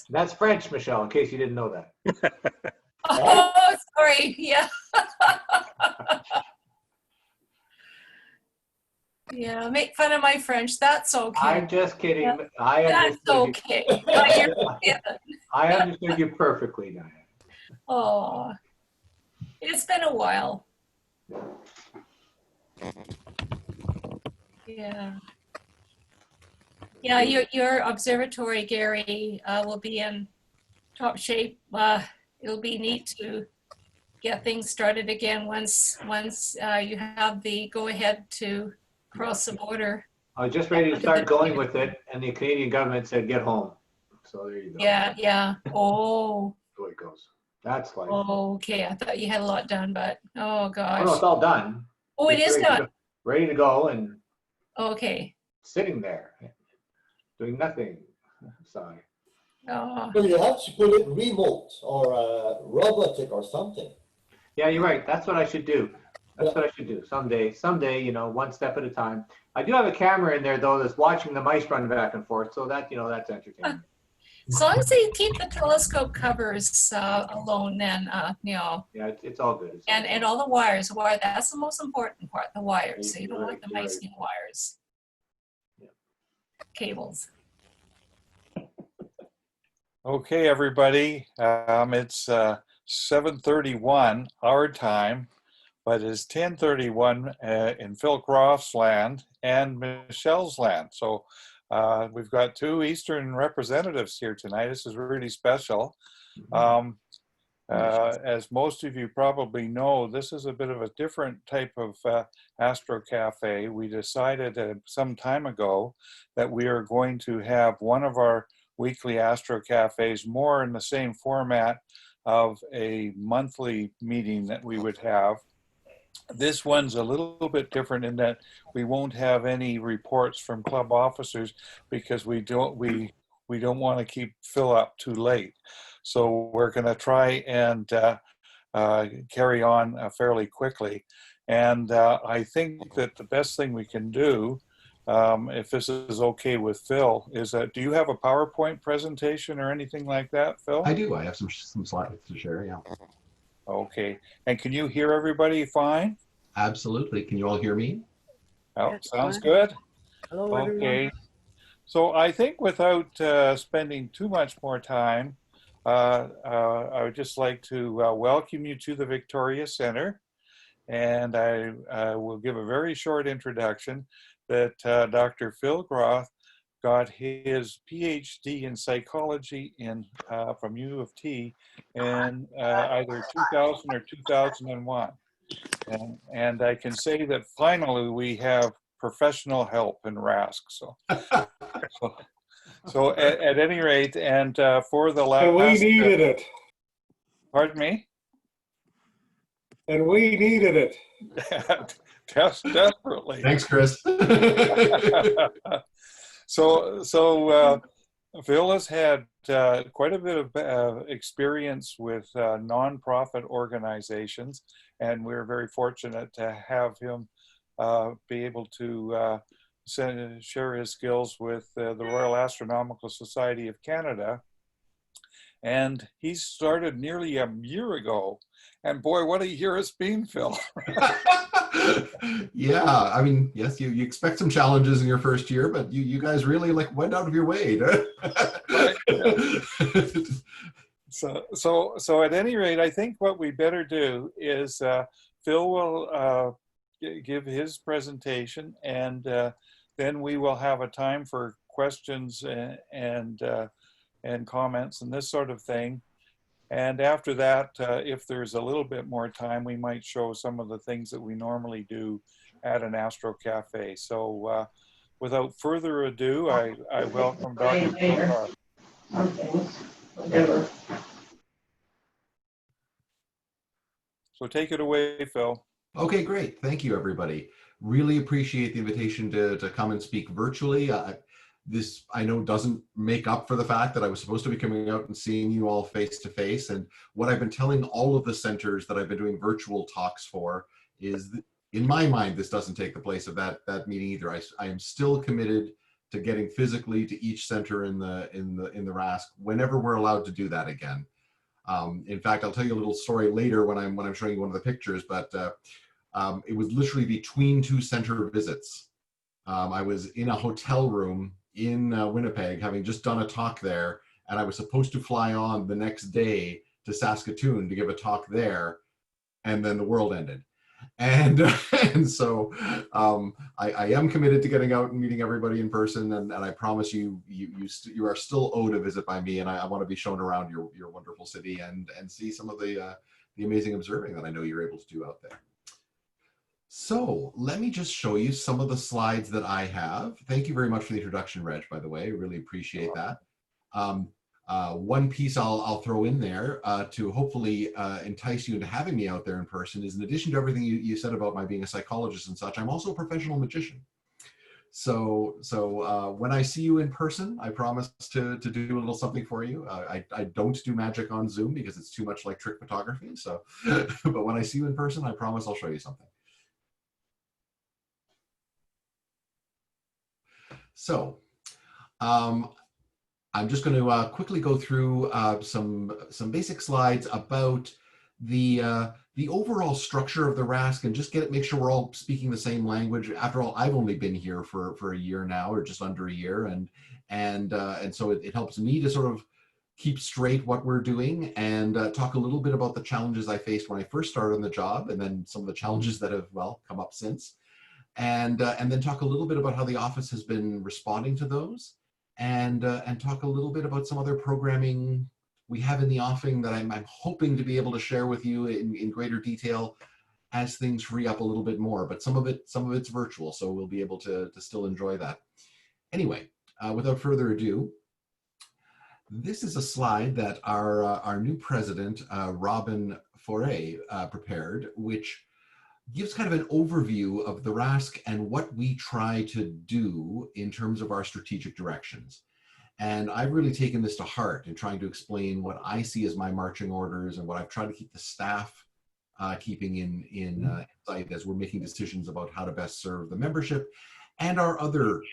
That's French, Michelle, in case you didn't know that. Oh, sorry. Yeah. Yeah, make fun of my French. That's okay. I'm just kidding. Yeah. I That's understood okay. you. No, you're kidding. I understood you perfectly, Diane. Oh, it's been a while. Yeah. Yeah, your observatory, Gary, will be in top shape. It'll be neat to get things started again once you have the go-ahead to cross the border. I was just ready to start going with it, and the Canadian government said, get home. So there you go. Yeah. Oh. That's the way it goes. That's life. Oh, okay. I thought you had a lot done, but oh gosh. Oh, no, it's all done. Oh, it is done. Ready to go and Okay. sitting there, doing nothing. Sorry. Oh. Well, you have to put it remote or robotic or something. Yeah, you're right. That's what I should do. That's what I should do someday, you know, one step at a time. I do have a camera in there though that's watching the mice run back and forth, so that, you know, that's entertaining. As long as they keep the telescope covers alone, then you know. Yeah, it's all good. And all the wires. That's the most important part. The wires. So you don't want the You're mice right. in wires. Yeah. Cables. Okay, everybody. It's 7:31 our time, but it's 10:31 in Phil Groff's land and Michelle's land. So we've got two Eastern representatives here tonight. This is really special. As most of you probably know, this is a bit of a different type of Astro Cafe. We decided some time ago that we are going to have one of our weekly Astro Cafes more in the same format of a monthly meeting that we would have. This one's a little bit different in that we won't have any reports from club officers because we don't want to keep Phil up too late. So we're going to try and carry on fairly quickly. And I think that the best thing we can do, if this is okay with Phil, is that do you have a PowerPoint presentation or anything like that, Phil? I do. I have some slides to share, yeah. Okay. And can you hear everybody fine? Absolutely. Can you all hear me? Oh, sounds good. Hello, everyone. Okay. So I think without spending too much more time, I would just like to welcome you to the Victoria Center. And I will give a very short introduction that Dr. Phil Groff got his PhD in psychology from U of T in either 2000 or 2001. And I can say that finally we have professional help in RASC. So at any rate, and for the last... And we needed it. Pardon me? And we needed it. Desperately. Thanks, Chris. So Phil has had quite a bit of experience with nonprofit organizations, and we're very fortunate to have him be able to share his skills with the Royal Astronomical Society of Canada. And he started nearly a year ago. And boy, what a year it's been, Phil. Yeah, I mean, yes, you expect some challenges in your first year, but you guys really went out of your way. Right, yeah. So at any rate, I think what we better do is Phil will give his presentation, and then we will have a time for questions and comments and this sort of thing. And after that, if there's a little bit more time, we might show some of the things that we normally do at an Astro Cafe. So without further ado, I welcome Dr. Groff. So take it away, Phil. Okay, great. Thank you, everybody. Really appreciate the invitation to come and speak virtually. This, I know, doesn't make up for the fact that I was supposed to be coming out and seeing you all face to face. And what I've been telling all of the centers that I've been doing virtual talks for is, in my mind, this doesn't take the place of that meeting either. I am still committed to getting physically to each center in the RASC whenever we're allowed to do that again. In fact, I'll tell you a little story later when I'm showing you one of the pictures, but it was literally between two center visits. I was in a hotel room in Winnipeg, having just done a talk there, and I was supposed to fly on the next day to Saskatoon to give a talk there, and then the world ended. And and so I am committed to getting out and meeting everybody in person, and I promise you are still owed a visit by me, and I want to be shown around your wonderful city and see some of the amazing observing that I know you're able to do out there. So let me just show you some of the slides that I have. Thank you very much for the introduction, Reg, by the way. Really appreciate that. One piece I'll throw in there to hopefully entice you into having me out there in person is, in addition to everything you said about my being a psychologist and such, I'm also a professional magician. So when I see you in person, I promise to do a little something for you. I don't do magic on Zoom because it's too much like trick photography. So, but when I see you in person, I promise I'll show you something. So, I'm just going to quickly go through some basic slides about the overall structure of the RASC and just make sure we're all speaking the same language. After all, I've only been here for a year now, or just under a year, and so it helps me to sort of keep straight what we're doing and talk a little bit about the challenges I faced when I first started on the job, and then some of the challenges that have, well, come up since. And then talk a little bit about how the office has been responding to those, and talk a little bit about some other programming we have in the offing that I'm hoping to be able to share with you in greater detail as things free up a little bit more. But some of it's virtual, so we'll be able to still enjoy that. Anyway, without further ado, this is a slide that our new president, Robin Foray, prepared, which gives kind of an overview of the RASC and what we try to do in terms of our strategic directions. And I've really taken this to heart in trying to explain what I see as my marching orders and what I've tried to keep the staff keeping in sight as we're making decisions about how to best serve the membership and our other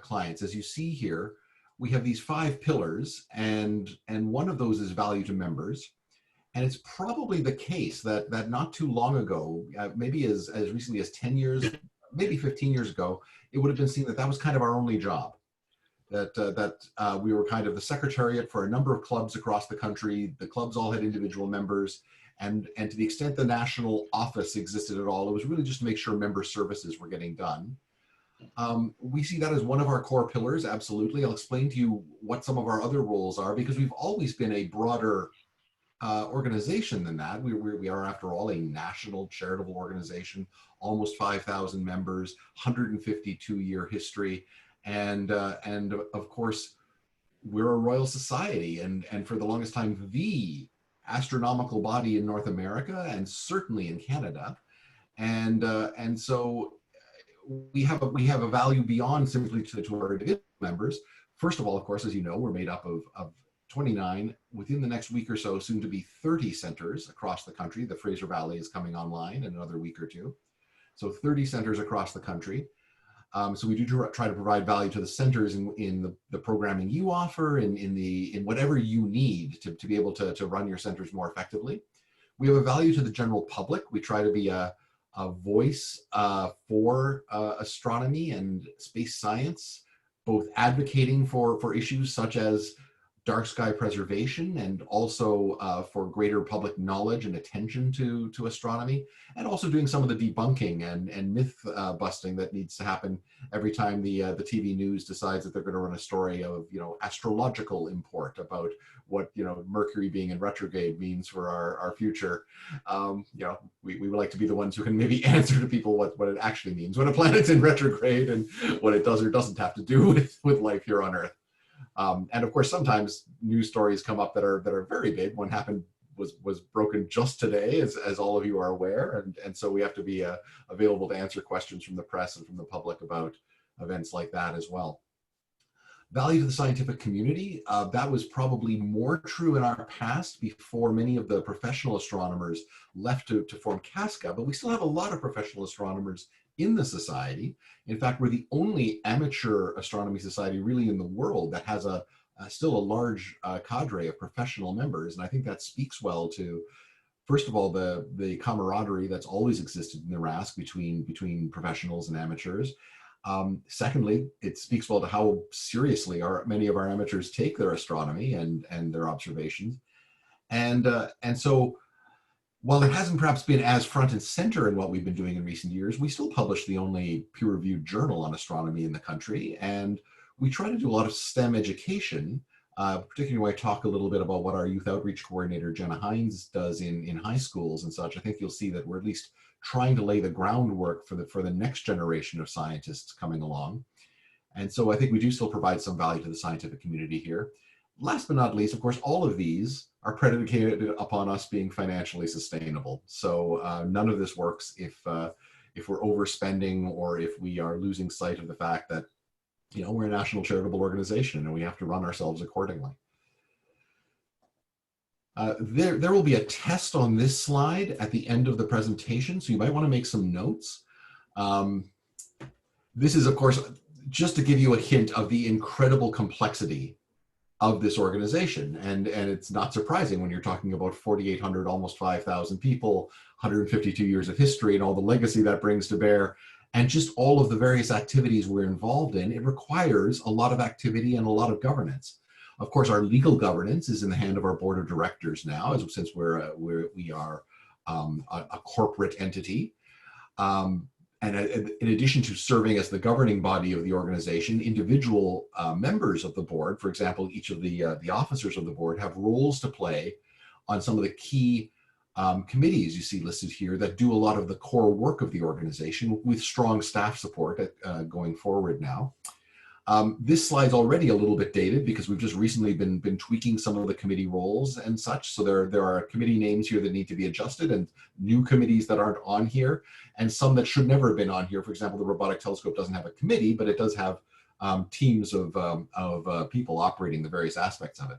clients. As you see here, we have these 5 pillars, and one of those is value to members. And it's probably the case that not too long ago, maybe as recently as 10 years, maybe 15 years ago, it would have been seen that was kind of our only job. That we were kind of the secretariat for a number of clubs across the country. The clubs all had individual members. And to the extent the national office existed at all, it was really just to make sure member services were getting done. We see that as one of our core pillars, absolutely. I'll explain to you what some of our other roles are, because we've always been a broader organization than that. We are, after all, a national charitable organization, almost 5,000 members, 152-year history, and of course, we're a royal society, and for the longest time, the astronomical body in North America, and certainly in Canada, and so we have a value beyond simply to our individual members. First of all, of course, as you know, we're made up of 29, within the next week or so, soon to be 30 centers across the country. The Fraser Valley is coming online in another week or two. So 30 centers across the country. So we do try to provide value to the centers in the programming you offer, in whatever you need to be able to run your centers more effectively. We have a value to the general public. We try to be a voice for astronomy and space science, both advocating for issues such as dark sky preservation, and also for greater public knowledge and attention to astronomy, and also doing some of the debunking and myth busting that needs to happen every time the TV news decides that they're going to run a story of, astrological import about what, Mercury being in retrograde means for our future. We would like to be the ones who can maybe answer to people what it actually means when a planet's in retrograde and what it does or doesn't have to do with life here on Earth. And of course, sometimes news stories come up that are very big. One was broken just today, as all of you are aware, and so we have to be available to answer questions from the press and from the public about events like that as well. Value to the scientific community, that was probably more true in our past before many of the professional astronomers left to form CASCA, but we still have a lot of professional astronomers in the society. In fact, we're the only amateur astronomy society really in the world that has still a large cadre of professional members. And I think that speaks well to, first of all, the camaraderie that's always existed in the RASC between professionals and amateurs. Secondly, it speaks well to how seriously many of our amateurs take their astronomy and their observations. And so while it hasn't perhaps been as front and center in what we've been doing in recent years, we still publish the only peer-reviewed journal on astronomy in the country. And we try to do a lot of STEM education, particularly when I talk a little bit about what our youth outreach coordinator, Jenna Hines, does in high schools and such. I think you'll see that we're at least trying to lay the groundwork for the next generation of scientists coming along. And so I think we do still provide some value to the scientific community here. Last but not least, of course, all of these are predicated upon us being financially sustainable. So none of this works if we're overspending or if we are losing sight of the fact that, you know, we're a national charitable organization and we have to run ourselves accordingly. There will be a test on this slide at the end of the presentation, so you might want to make some notes. This is, of course, just to give you a hint of the incredible complexity of this organization. And it's not surprising when you're talking about 4,800, almost 5,000 people, 152 years of history and all the legacy that brings to bear, and just all of the various activities we're involved in. It requires a lot of activity and a lot of governance. Of course, our legal governance is in the hand of our board of directors now, since we are a corporate entity. And in addition to serving as the governing body of the organization, individual members of the board, for example, each of the officers of the board have roles to play on some of the key committees you see listed here that do a lot of the core work of the organization with strong staff support going forward now. This slide's already a little bit dated because we've just recently been tweaking some of the committee roles and such. So there are committee names here that need to be adjusted and new committees that aren't on here and some that should never have been on here. For example, the robotic telescope doesn't have a committee, but it does have teams of people operating the various aspects of it.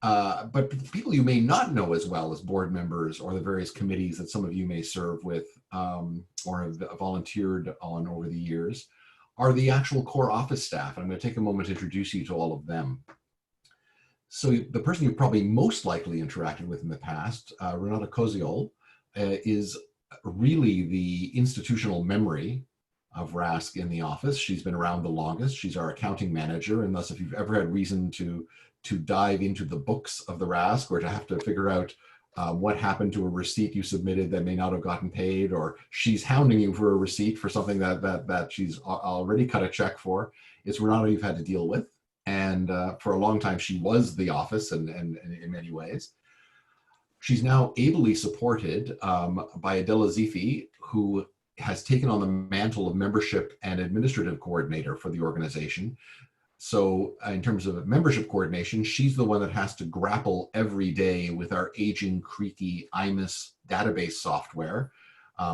But people you may not know as well as board members or the various committees that some of you may serve with or have volunteered on over the years are the actual core office staff. And I'm going to take a moment to introduce you to all of them. So the person you've probably most likely interacted with in the past, Renata Koziol, is really the institutional memory of RASC in the office. She's been around the longest. She's our accounting manager, and thus if you've ever had reason to dive into the books of the RASC or to have to figure out what happened to a receipt you submitted that may not have gotten paid, or she's hounding you for a receipt for something that she's already cut a check for, it's Renata you've had to deal with. And for a long time, she was the office and in many ways. She's now ably supported by Adela Zifi, who has taken on the mantle of membership and administrative coordinator for the organization. So in terms of membership coordination, she's the one that has to grapple every day with our aging, creaky IMIS database software.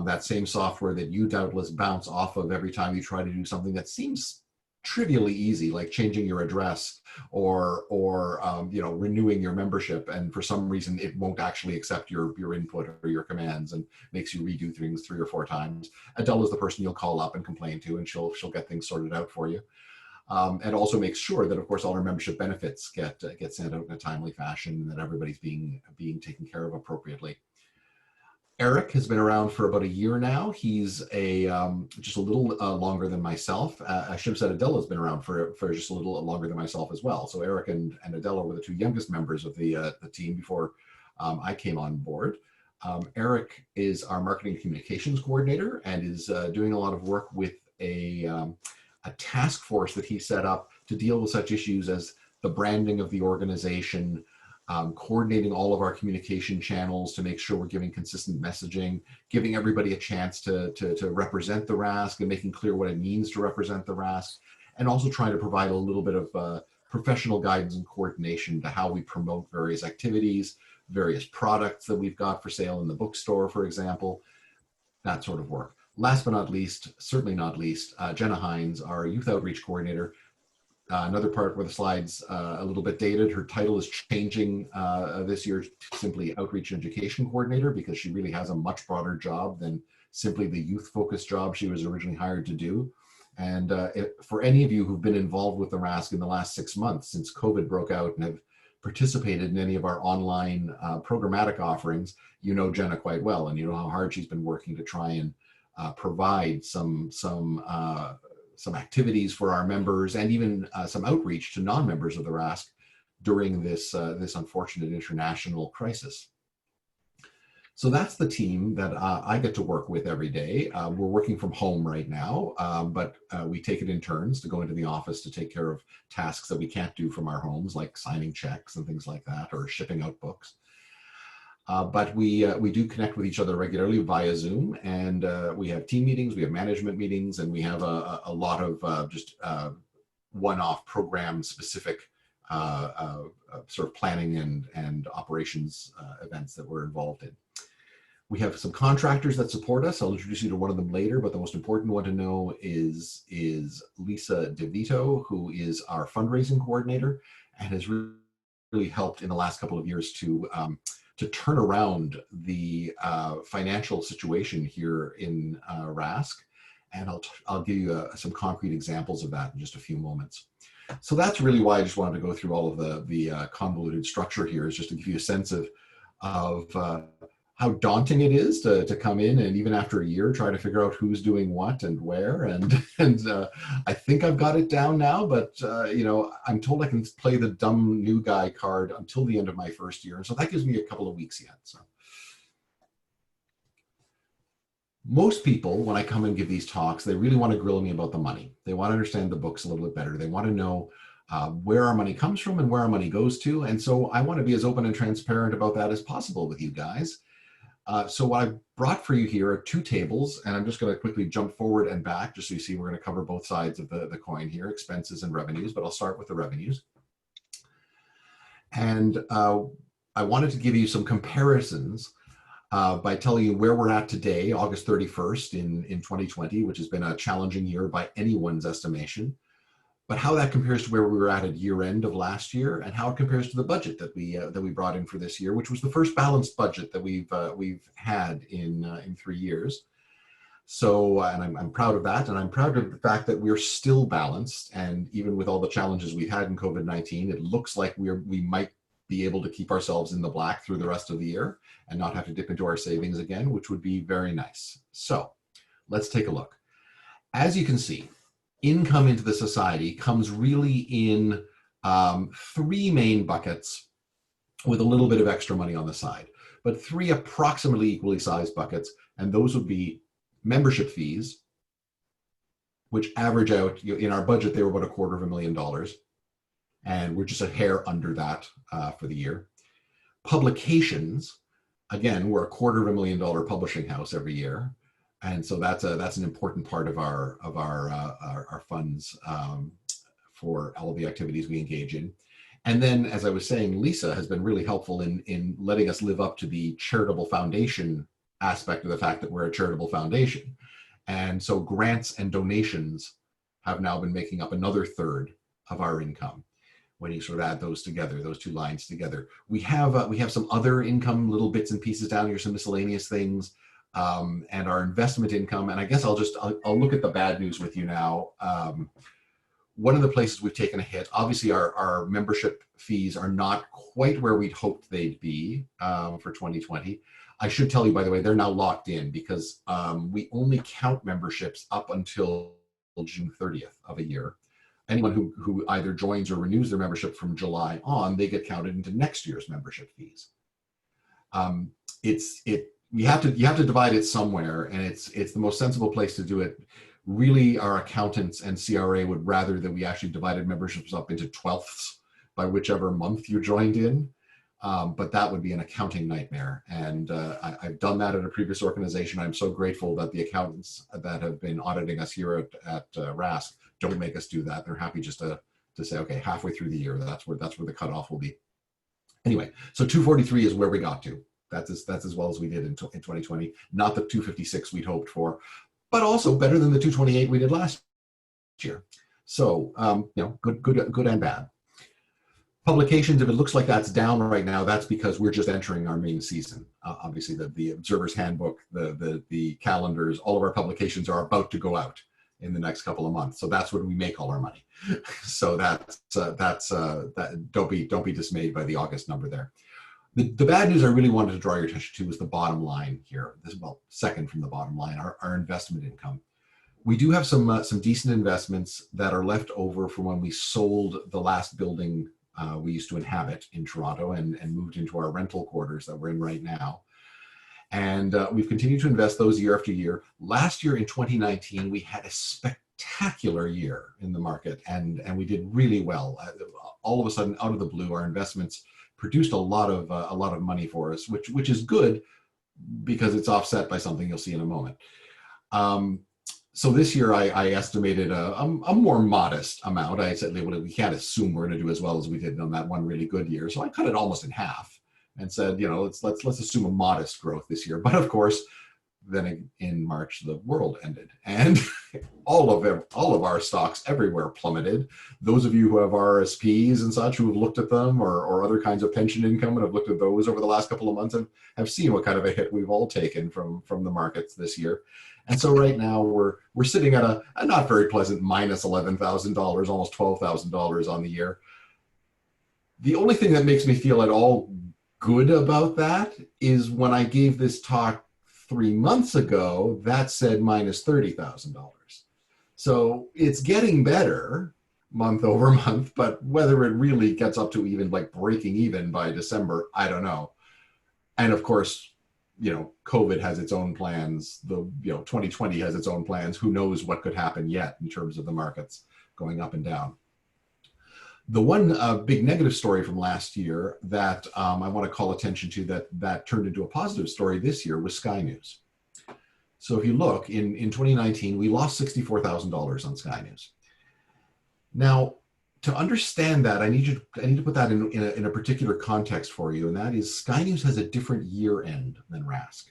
That same software that you doubtless bounce off of every time you try to do something that seems trivially easy, like changing your address or you know, renewing your membership, and for some reason it won't actually accept your input or your commands and makes you redo things 3 or 4 times. Adele is the person you'll call up and complain to, and she'll get things sorted out for you. And also makes sure that, of course, all our membership benefits get sent out in a timely fashion and that everybody's being taken care of appropriately. Eric has been around for about a year now. He's just a little longer than myself. I should have said Adela has been around for just a little longer than myself as well. So Eric and Adela were the 2 youngest members of the team before I came on board. Eric is our marketing and communications coordinator and is doing a lot of work with a task force that he set up to deal with such issues as the branding of the organization, coordinating all of our communication channels to make sure we're giving consistent messaging, giving everybody a chance to represent the RASC and making clear what it means to represent the RASC, and also trying to provide a little bit of professional guidance and coordination to how we promote various activities, various products that we've got for sale in the bookstore, for example, that sort of work. Last but not least, certainly not least, Jenna Hines, our youth outreach coordinator. Another part where the slide's a little bit dated. Her title is changing this year to simply outreach and education coordinator, because she really has a much broader job than simply the youth-focused job she was originally hired to do. And for any of you who've been involved with the RASC in the last 6 months since COVID broke out and have participated in any of our online programmatic offerings, you know Jenna quite well, and you know how hard she's been working to try and provide some activities for our members and even some outreach to non-members of the RASC during this unfortunate international crisis. So that's the team that I get to work with every day. We're working from home right now, but we take it in turns to go into the office to take care of tasks that we can't do from our homes, like signing checks and things like that, or shipping out books. But we do connect with each other regularly via Zoom, and we have team meetings, we have management meetings, and we have a lot of just one-off program-specific sort of planning and operations events that we're involved in. We have some contractors that support us. I'll introduce you to one of them later, but the most important one to know is Lisa DeVito, who is our fundraising coordinator and has really helped in the last couple of years to turn around the financial situation here in RASC. And I'll give you some concrete examples of that in just a few moments. So that's really why I just wanted to go through all of the convoluted structure here, is just to give you a sense of how daunting it is to come in and even after a year try to figure out who's doing what and where. And I think I've got it down now, but you know, I'm told I can play the dumb new guy card until the end of my first year. And so that gives me a couple of weeks yet. So most people, when I come and give these talks, they really want to grill me about the money. They want to understand the books a little bit better. They want to know where our money comes from and where our money goes to. And so I want to be as open and transparent about that as possible with you guys. So what I've brought for you here are two tables, and I'm just going to quickly jump forward and back just so you see we're going to cover both sides of the coin here, expenses and revenues, but I'll start with the revenues. And I wanted to give you some comparisons by telling you where we're at today, August 31st in 2020, which has been a challenging year by anyone's estimation, but how that compares to where we were at year end of last year, and how it compares to the budget that we brought in for this year, which was the first balanced budget that we've had in 3 years. So, and I'm proud of that, and I'm proud of the fact that we're still balanced, and even with all the challenges we've had in COVID-19, it looks like we might be able to keep ourselves in the black through the rest of the year and not have to dip into our savings again, which would be very nice. So, let's take a look. As you can see, income into the society comes really in 3 main buckets with a little bit of extra money on the side, but 3 approximately equally sized buckets, and those would be membership fees, which average out, in our budget, they were about $250,000, and we're just a hair under that for the year. Publications, again, we're a $250,000 publishing house every year. And so that's an important part of our funds for all of the activities we engage in. And then, as I was saying, Lisa has been really helpful in letting us live up to the charitable foundation aspect of the fact that we're a charitable foundation. And so grants and donations have now been making up another third of our income. When you sort of add those together, those 2 lines together, we have some other income, little bits and pieces down here, some miscellaneous things. And our investment income, and I guess I'll look at the bad news with you now. One of the places we've taken a hit, obviously our membership fees are not quite where we'd hoped they'd be for 2020. I should tell you, by the way, they're now locked in because we only count memberships up until June 30th of a year. Anyone who either joins or renews their membership from July on, they get counted into next year's membership fees. You have to divide it somewhere, and it's the most sensible place to do it. Really, our accountants and CRA would rather that we actually divided memberships up into 12ths by whichever month you joined in, but that would be an accounting nightmare. And I've done that at a previous organization. I'm so grateful that the accountants that have been auditing us here at RASC don't make us do that. They're happy just to say, okay, halfway through the year, that's where the cutoff will be. Anyway, so 243 is where we got to. That's as well as we did in 2020. Not the 256 we'd hoped for, but also better than the 228 we did last year. So you know, good and bad. Publications, if it looks like that's down right now, that's because we're just entering our main season. Obviously, the Observer's Handbook, the calendars, all of our publications are about to go out in the next couple of months. So that's when we make all our money. So don't be dismayed by the August number there. The bad news I really wanted to draw your attention to was the bottom line here. This is, well, second from the bottom line, our investment income. We do have some decent investments that are left over from when we sold the last building we used to inhabit in Toronto and moved into our rental quarters that we're in right now. And we've continued to invest those year after year. Last year in 2019, we had a spectacular year in the market and we did really well. All of a sudden, out of the blue, our investments produced a lot of money for us, which is good because it's offset by something you'll see in a moment. So this year I estimated a more modest amount. I said, well, we can't assume we're going to do as well as we did on that one really good year. So I cut it almost in half and said, let's assume a modest growth this year. But of course, then in March, the world ended and all of our stocks everywhere plummeted. Those of you who have RSPs and such who have looked at them or other kinds of pension income and have looked at those over the last couple of months have seen what kind of a hit we've all taken from the markets this year. And so right now we're sitting at a not very pleasant minus $11,000, almost $12,000 on the year. The only thing that makes me feel at all good about that is when I gave this talk 3 months ago, that said minus $30,000. So it's getting better month over month, but whether it really gets up to even like breaking even by December, I don't know. And of course, COVID has its own plans. 2020 has its own plans. Who knows what could happen yet in terms of the markets going up and down. The one big negative story from last year that I want to call attention to that turned into a positive story this year was Sky News. So if you look, in 2019, we lost $64,000 on Sky News. Now, to understand that, I need to put that in a particular context for you, and that is Sky News has a different year end than RASC.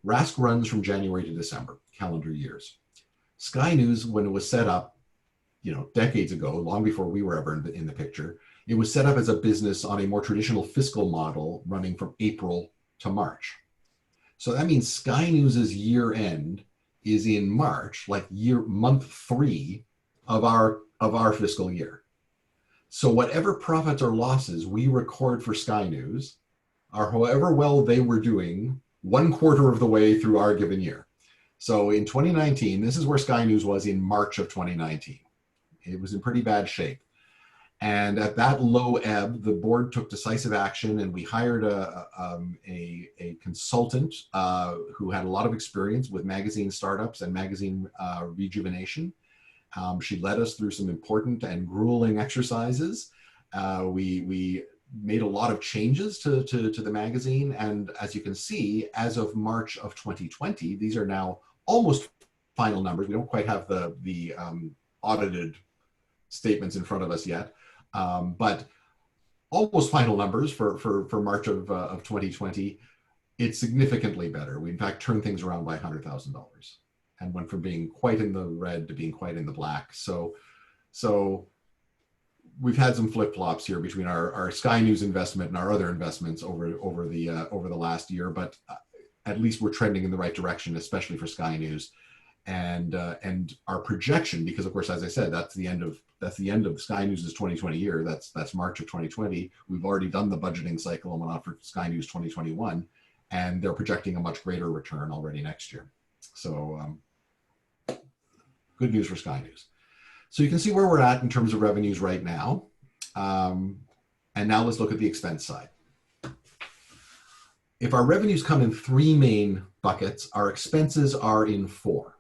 RASC runs from January to December, calendar years. Sky News, when it was set up, decades ago, long before we were ever in the picture, it was set up as a business on a more traditional fiscal model running from April to March. So that means Sky News's year end is in March, like month 3 of our fiscal year. So whatever profits or losses we record for Sky News are however well they were doing 1/4 of the way through our given year. So in 2019, this is where Sky News was in March of 2019. It was in pretty bad shape. And at that low ebb, the board took decisive action and we hired a consultant who had a lot of experience with magazine startups and magazine rejuvenation. She led us through some important and grueling exercises. We made a lot of changes to the magazine. And as you can see, as of March of 2020, these are now almost final numbers. We don't quite have the audited statements in front of us yet, but almost final numbers for March of 2020. It's significantly better. We in fact turned things around by $100,000 and went from being quite in the red to being quite in the black. So we've had some flip-flops here between our Sky News investment and our other investments over the last year, but at least we're trending in the right direction, especially for Sky News. And our projection, because of course, as I said, that's the end of Sky News's 2020 year. That's March of 2020. We've already done the budgeting cycle and went on for Sky News 2021, and they're projecting a much greater return already next year. So good news for Sky News. So you can see where we're at in terms of revenues right now. And now let's look at the expense side. If our revenues come in 3 main buckets, our expenses are in 4.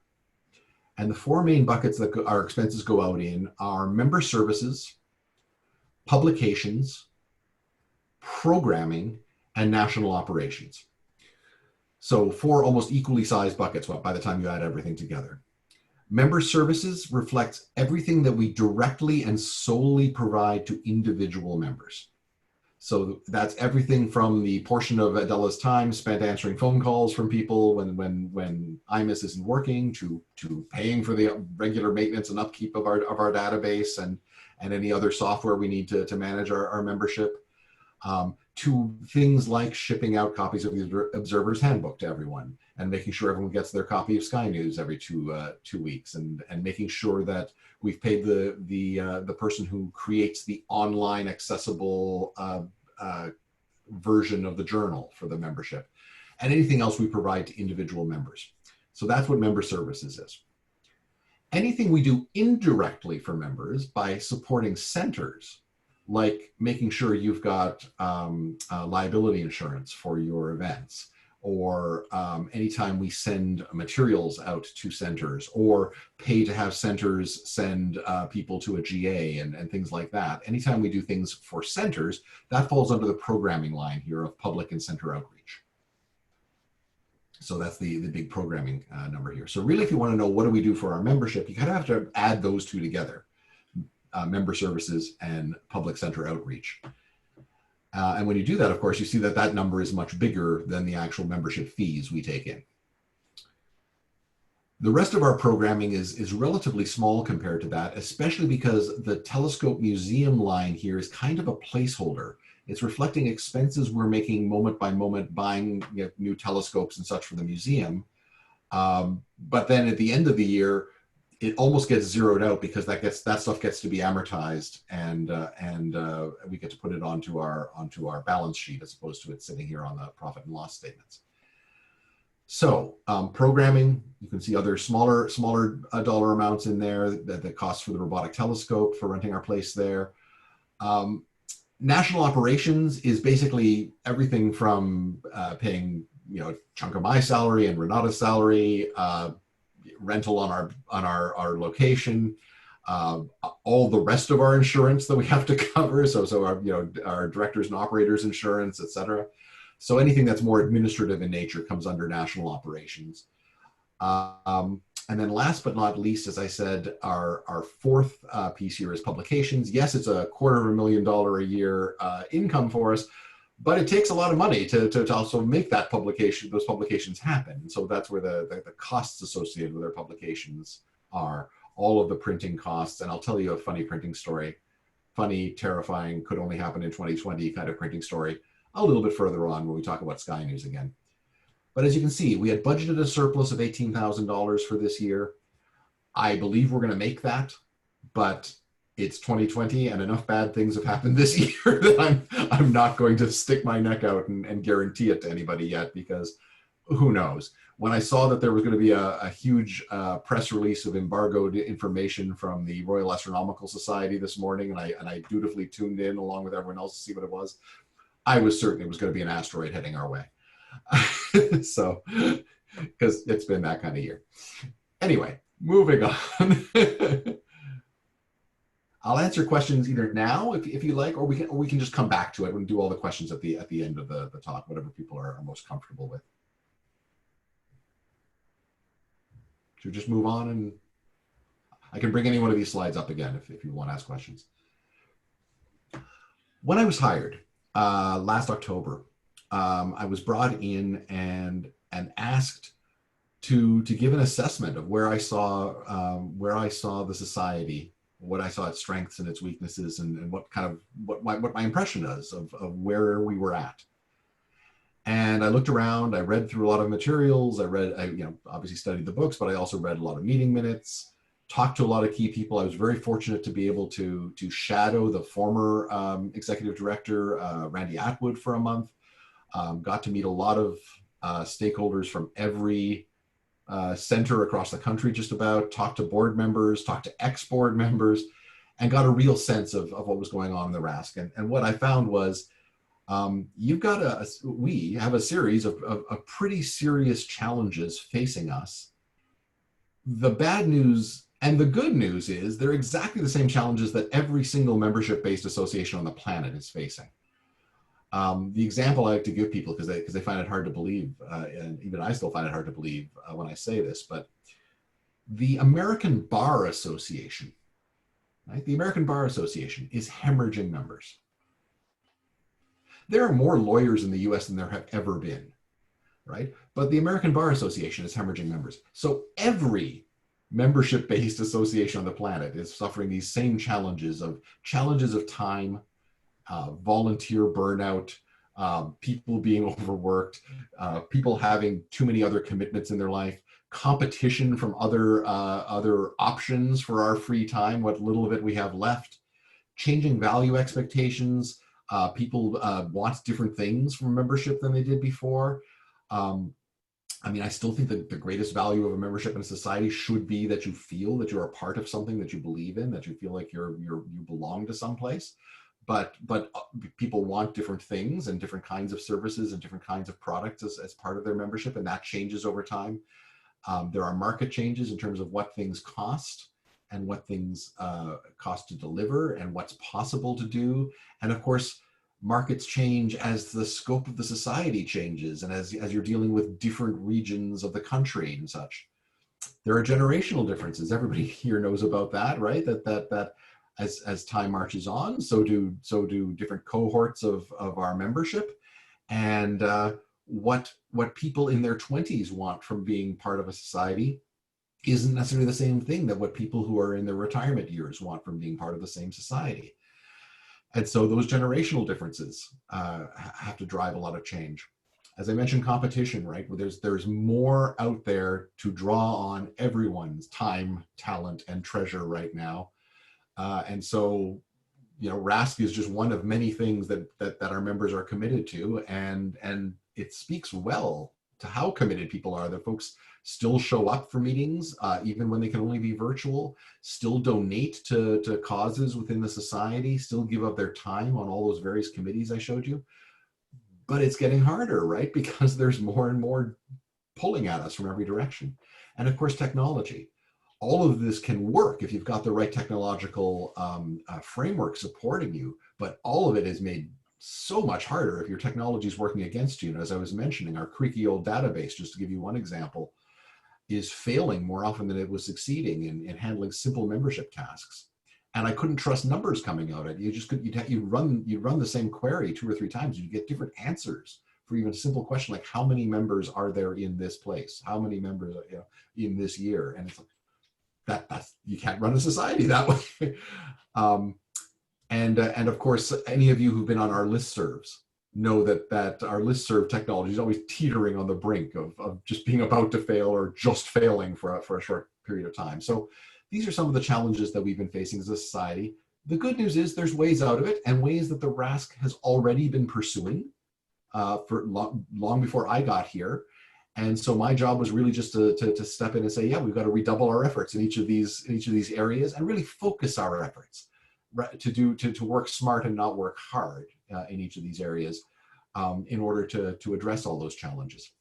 And the 4 main buckets that our expenses go out in are member services, publications, programming, and national operations. So 4 almost equally sized buckets by the time you add everything together. Member services reflects everything that we directly and solely provide to individual members. So that's everything from the portion of Adela's time spent answering phone calls from people when IMIS isn't working to paying for the regular maintenance and upkeep of our database and any other software we need to manage our membership, to things like shipping out copies of the Observer's Handbook to everyone and making sure everyone gets their copy of Sky News every 2 weeks, and making sure that we've paid the person who creates the online accessible version of the journal for the membership, and anything else we provide to individual members. So that's what member services is. Anything we do indirectly for members by supporting centers, like making sure you've got liability insurance for your events, or anytime we send materials out to centers, or pay to have centers send people to a GA and things like that. Anytime we do things for centers, that falls under the programming line here of public and center outreach. So that's the big programming number here. So really, if you want to know what do we do for our membership, you kind of have to add those two together, member services and public center outreach. And when you do that, of course, you see that that number is much bigger than the actual membership fees we take in. The rest of our programming is relatively small compared to that, especially because the telescope museum line here is kind of a placeholder. It's reflecting expenses we're making moment by moment, buying new telescopes and such for the museum. But then at the end of the year, it almost gets zeroed out because that stuff gets to be amortized, and we get to put it onto our balance sheet as opposed to it sitting here on the profit and loss statements. So programming, you can see other smaller dollar amounts in there, the cost for the robotic telescope, for renting our place there. National operations is basically everything from paying a chunk of my salary and Renata's salary, rental on our location, all the rest of our insurance that we have to cover. So our directors and operators insurance, et cetera. So anything that's more administrative in nature comes under national operations. And then last but not least, as I said, our fourth piece here is publications. Yes, it's $250,000 a year income for us, but it takes a lot of money to also make those publications happen. And so that's where the costs associated with our publications are, all of the printing costs. And I'll tell you a funny printing story, funny, terrifying, could only happen in 2020 kind of printing story, a little bit further on when we talk about Sky News again. But as you can see, we had budgeted a surplus of $18,000 for this year. I believe we're going to make that, but it's 2020 and enough bad things have happened this year that I'm not going to stick my neck out and guarantee it to anybody yet, because who knows. When I saw that there was going to be a huge press release of embargoed information from the Royal Astronomical Society this morning, and I dutifully tuned in along with everyone else to see what it was, I was certain it was going to be an asteroid heading our way. So, because it's been that kind of year. Anyway, moving on. I'll answer questions either now, if you like, or we can just come back to it and do all the questions at the end of the talk, whatever people are most comfortable with. Should we just move on, and I can bring any one of these slides up again if you want to ask questions. When I was hired last October, I was brought in and asked to give an assessment of where I saw the society, what I saw its strengths and its weaknesses, and what my impression is of where we were at. And I looked around, I read through a lot of materials, I obviously studied the books, but I also read a lot of meeting minutes, talked to a lot of key people. I was very fortunate to be able to shadow the former executive director, Randy Atwood, for a month. Got to meet a lot of stakeholders from every center across the country, just about, talked to board members, talked to ex-board members, and got a real sense of what was going on in the RASC. And what I found was we have a series of pretty serious challenges facing us. The bad news and the good news is they're exactly the same challenges that every single membership-based association on the planet is facing. The example I like to give people, because they find it hard to believe, and even I still find it hard to believe when I say this, but the American Bar Association, right? The American Bar Association is hemorrhaging members. There are more lawyers in the US than there have ever been, right? But the American Bar Association is hemorrhaging members. So every membership-based association on the planet is suffering these same challenges of time, volunteer burnout, people being overworked, people having too many other commitments in their life, competition from other options for our free time, what little of it we have left, changing value expectations. People want different things from membership than they did before. I mean, I still think that the greatest value of a membership in a society should be that you feel that you're a part of something that you believe in, that you feel like you belong to someplace. But people want different things and different kinds of services and different kinds of products as part of their membership, and that changes over time. There are market changes in terms of what things cost and what things cost to deliver and what's possible to do. And of course, markets change as the scope of the society changes and as you're dealing with different regions of the country and such. There are generational differences. Everybody here knows about that, right? That as time marches on, so do different cohorts of our membership. And what people in their 20s want from being part of a society isn't necessarily the same thing that what people who are in their retirement years want from being part of the same society. And so those generational differences have to drive a lot of change. As I mentioned, competition, right? Well, there's more out there to draw on everyone's time, talent, and treasure right now. And so, you know, RASC is just one of many things that our members are committed to, and it speaks well to how committed people are, that folks still show up for meetings, even when they can only be virtual, still donate to causes within the society, still give up their time on all those various committees I showed you. But it's getting harder, right? Because there's more and more pulling at us from every direction. And of course, technology. All of this can work if you've got the right technological framework supporting you, but all of it is made so much harder if your technology is working against you. And as I was mentioning, our creaky old database, just to give you one example, is failing more often than it was succeeding in handling simple membership tasks. And I couldn't trust numbers coming out at you. Just could you'd run the same query 2 or 3 times, you get different answers for even a simple question like, how many members are there in this place? How many members are, you know, in this year? And it's like, that's you can't run a society that way. And of course, any of you who've been on our listservs know that our listserv technology is always teetering on the brink of just being about to fail or just failing for a short period of time. So these are some of the challenges that we've been facing as a society. The good news is there's ways out of it, and ways that the RASC has already been pursuing for long before I got here. And so my job was really just to step in and say, yeah, we've got to redouble our efforts in each of these areas and really focus our efforts to work smart and not work hard in each of these areas in order to address all those challenges.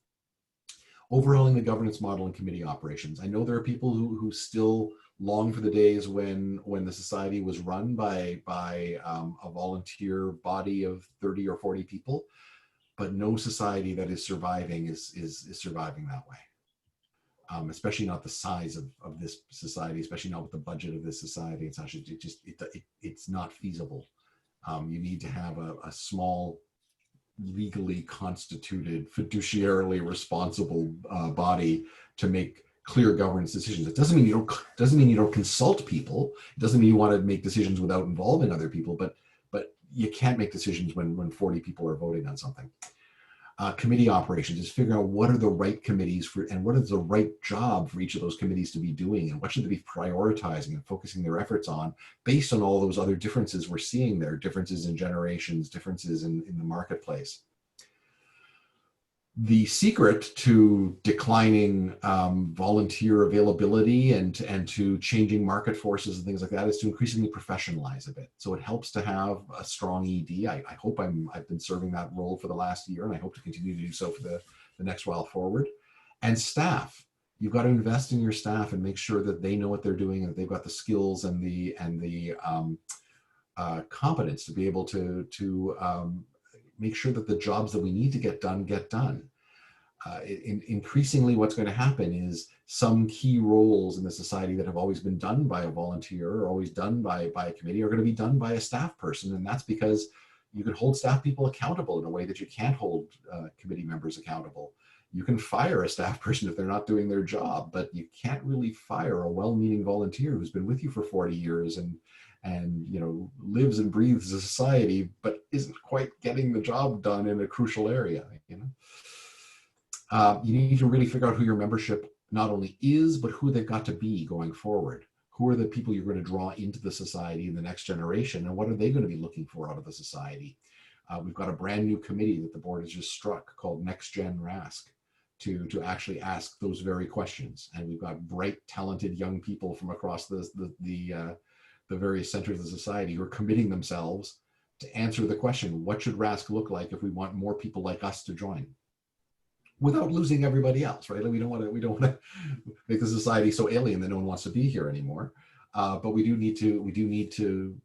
Overhauling the governance model and committee operations. I know there are people who still long for the days when the society was run by a volunteer body of 30 or 40 people, but no society that is surviving is surviving that way. Especially not the size of this society, especially not with the budget of this society. It's actually it's not feasible. You need to have a small, legally constituted, fiduciarily responsible body to make clear governance decisions. It doesn't mean you don't consult people. It doesn't mean you want to make decisions without involving other people, but you can't make decisions when 40 people are voting on something. Committee operations is figuring out what are the right committees for, and what is the right job for each of those committees to be doing, and what should they be prioritizing and focusing their efforts on based on all those other differences we're seeing there, differences in generations, differences in the marketplace. The secret to declining volunteer availability and to changing market forces and things like that is to increasingly professionalize a bit. So it helps to have a strong ED. I hope I've been serving that role for the last year, and I hope to continue to do so for the next while forward. And staff, you've got to invest in your staff and make sure that they know what they're doing and that they've got the skills and the competence to be able to make sure that the jobs that we need to get done. Increasingly, what's going to happen is some key roles in the society that have always been done by a volunteer or always done by a committee are going to be done by a staff person. And that's because you can hold staff people accountable in a way that you can't hold committee members accountable. You can fire a staff person if they're not doing their job, but you can't really fire a well-meaning volunteer who's been with you for 40 years and lives and breathes a society, but isn't quite getting the job done in a crucial area. You need to really figure out who your membership not only is, but who they've got to be going forward. Who are the people you're going to draw into the society in the next generation, and what are they going to be looking for out of the society? We've got a brand new committee that the board has just struck called Next Gen RASC to actually ask those very questions. And we've got bright, talented young people from across the various centers of society who are committing themselves to answer the question, what should RASC look like if we want more people like us to join? Without losing everybody else, right? Like we don't want to make the society so alien that no one wants to be here anymore. But we do need to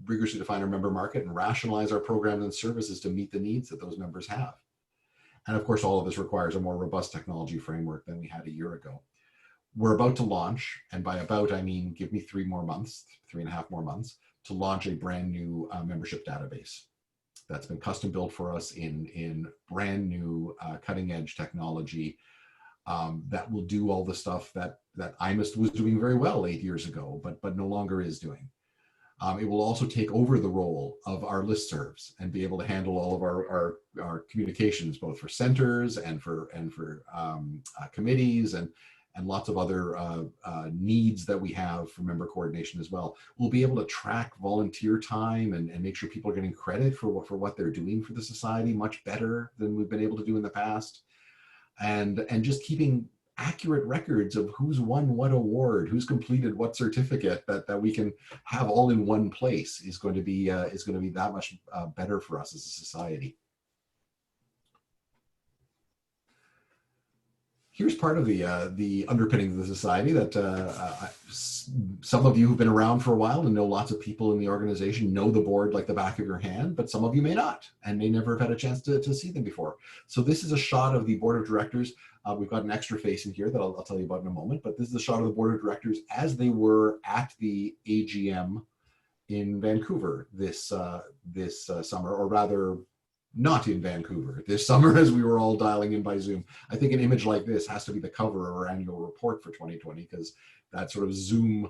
rigorously define our member market and rationalize our programs and services to meet the needs that those members have. And of course, all of this requires a more robust technology framework than we had a year ago. We're about to launch, and by about I mean give me 3.5 more months to launch a brand new membership database that's been custom built for us in brand new cutting edge technology that will do all the stuff that IMIST was doing very well 8 years ago, but no longer is doing. It will also take over the role of our listservs and be able to handle all of our communications, both for centers and for committees and lots of other needs that we have for member coordination as well. We'll be able to track volunteer time and make sure people are getting credit for what they're doing for the society much better than we've been able to do in the past. And just keeping accurate records of who's won what award, who's completed what certificate that we can have all in one place is going to be that much better for us as a society. Here's part of the underpinnings of the society that some of you who've been around for a while and know lots of people in the organization know the board like the back of your hand, but some of you may not and may never have had a chance to see them before. So this is a shot of the board of directors. We've got an extra face in here that I'll tell you about in a moment, but this is a shot of the board of directors as they were at the AGM in Vancouver this summer, or rather not in Vancouver this summer as we were all dialing in by Zoom. I think an image like this has to be the cover of our annual report for 2020 because that sort of Zoom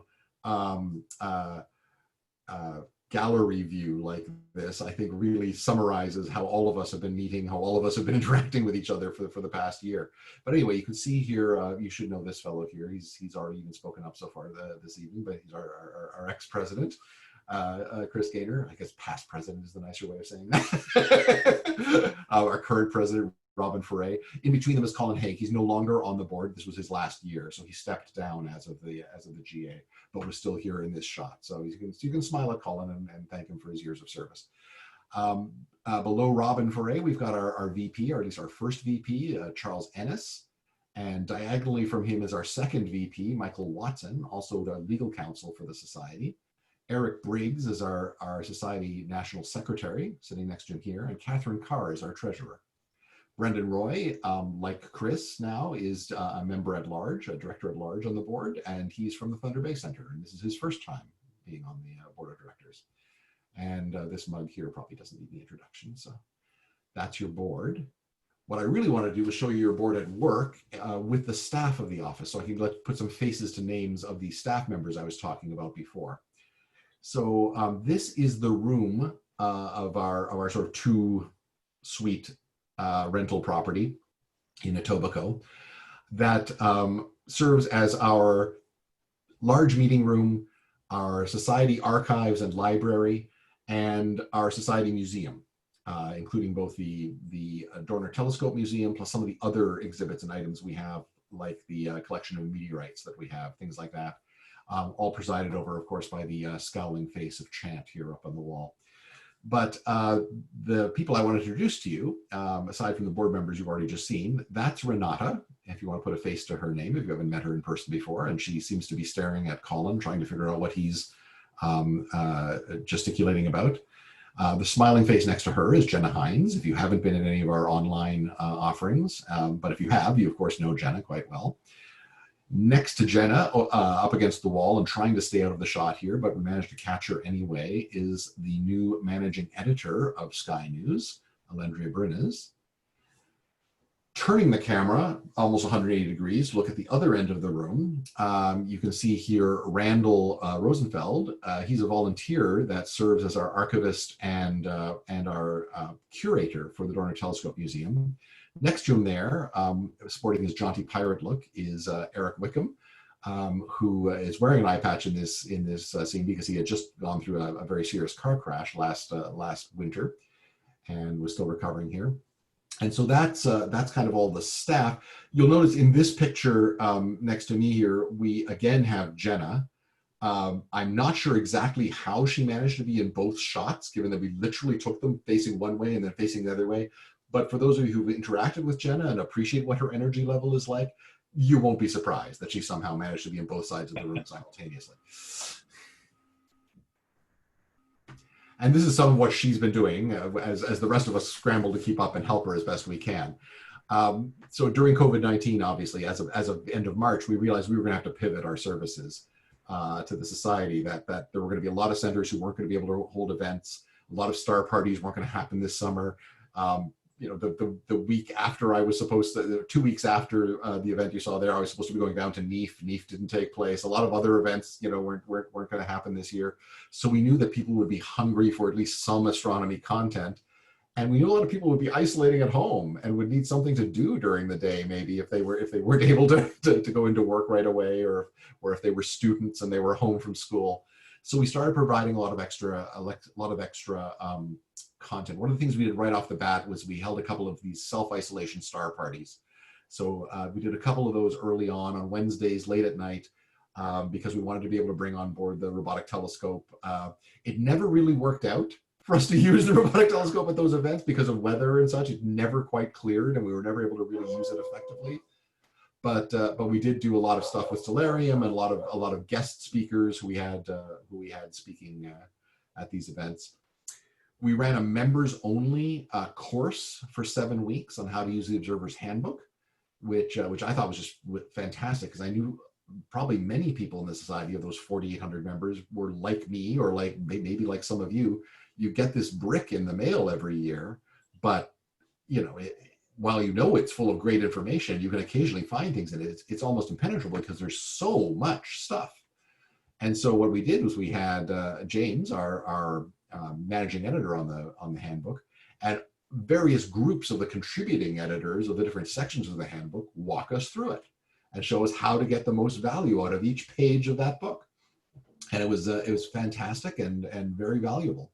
gallery view like this, I think really summarizes how all of us have been meeting, how all of us have been interacting with each other for the past year. But anyway, you can see here, you should know this fellow here. He's already even spoken up so far this evening, but he's our ex-president. Chris Gaynor, I guess past president is the nicer way of saying that. Our current president, Robin Foray. In between them is Colin Haig. He's no longer on the board. This was his last year, so he stepped down as of the GA, but was still here in this shot. So you can smile at Colin and thank him for his years of service. Below Robin Foray, we've got our VP, or at least our first VP, Charles Ennis. And diagonally from him is our second VP, Michael Watson, also the legal counsel for the society. Eric Briggs is our Society National Secretary, sitting next to him here, and Catherine Carr is our Treasurer. Brendan Roy, like Chris now, is a member at large, a director at large on the board, and he's from the Thunder Bay Center, and this is his first time being on the board of directors. And this mug here probably doesn't need the introduction, so that's your board. What I really want to do is show you your board at work with the staff of the office, so I can put some faces to names of the staff members I was talking about before. So this is the room of our sort of two-suite rental property in Etobicoke that serves as our large meeting room, our society archives and library, and our society museum, including both the Dorner Telescope Museum plus some of the other exhibits and items we have, like the collection of meteorites that we have, things like that. All presided over, of course, by the scowling face of Chant here up on the wall. But the people I want to introduce to you, aside from the board members you've already just seen, that's Renata, if you want to put a face to her name, if you haven't met her in person before, and she seems to be staring at Colin, trying to figure out what he's gesticulating about. The smiling face next to her is Jenna Hines, if you haven't been in any of our online offerings, but if you have, you of course know Jenna quite well. Next to Jenna, up against the wall and trying to stay out of the shot here, but we managed to catch her anyway, is the new managing editor of Sky News, Alendria Brunez. Turning the camera almost 180 degrees, look at the other end of the room. You can see here Randall Rosenfeld. He's a volunteer that serves as our archivist and our curator for the Dorner Telescope Museum. Next to him there, sporting his jaunty pirate look, is Eric Wickham, who is wearing an eye patch in this scene because he had just gone through a very serious car crash last winter and was still recovering here. And so that's kind of all the staff. You'll notice in this picture next to me here, we again have Jenna. I'm not sure exactly how she managed to be in both shots, given that we literally took them facing one way and then facing the other way. But for those of you who've interacted with Jenna and appreciate what her energy level is like, you won't be surprised that she somehow managed to be in both sides of the room simultaneously. And this is some of what she's been doing as the rest of us scramble to keep up and help her as best we can. So during COVID-19, obviously, as of end of March, we realized we were going to have to pivot our services to the society, that there were going to be a lot of centers who weren't going to be able to hold events. A lot of star parties weren't going to happen this summer. The week after I was supposed to, 2 weeks after the event you saw there, I was supposed to be going down to NEAF. NEAF didn't take place. A lot of other events, weren't going to happen this year. So we knew that people would be hungry for at least some astronomy content. And we knew a lot of people would be isolating at home and would need something to do during the day, maybe if they weren't able to go into work right away, or if they were students and they were home from school. So we started providing a lot of extra content. One of the things we did right off the bat was we held a couple of these self-isolation star parties. So we did a couple of those early on Wednesdays late at night because we wanted to be able to bring on board the robotic telescope. It never really worked out for us to use the robotic telescope at those events because of weather and such. It never quite cleared and we were never able to really use it effectively. But we did do a lot of stuff with Stellarium and a lot of guest speakers who we had speaking at these events. We ran a members-only course for 7 weeks on how to use the Observer's Handbook, which I thought was just fantastic because I knew probably many people in the society of those 4,800 members were like me, or like maybe like some of you. You get this brick in the mail every year, but while it's full of great information, you can occasionally find things in it. It's almost impenetrable because there's so much stuff. And so what we did was we had James, our managing editor on the handbook, and various groups of the contributing editors of the different sections of the handbook walk us through it and show us how to get the most value out of each page of that book. And it was fantastic and very valuable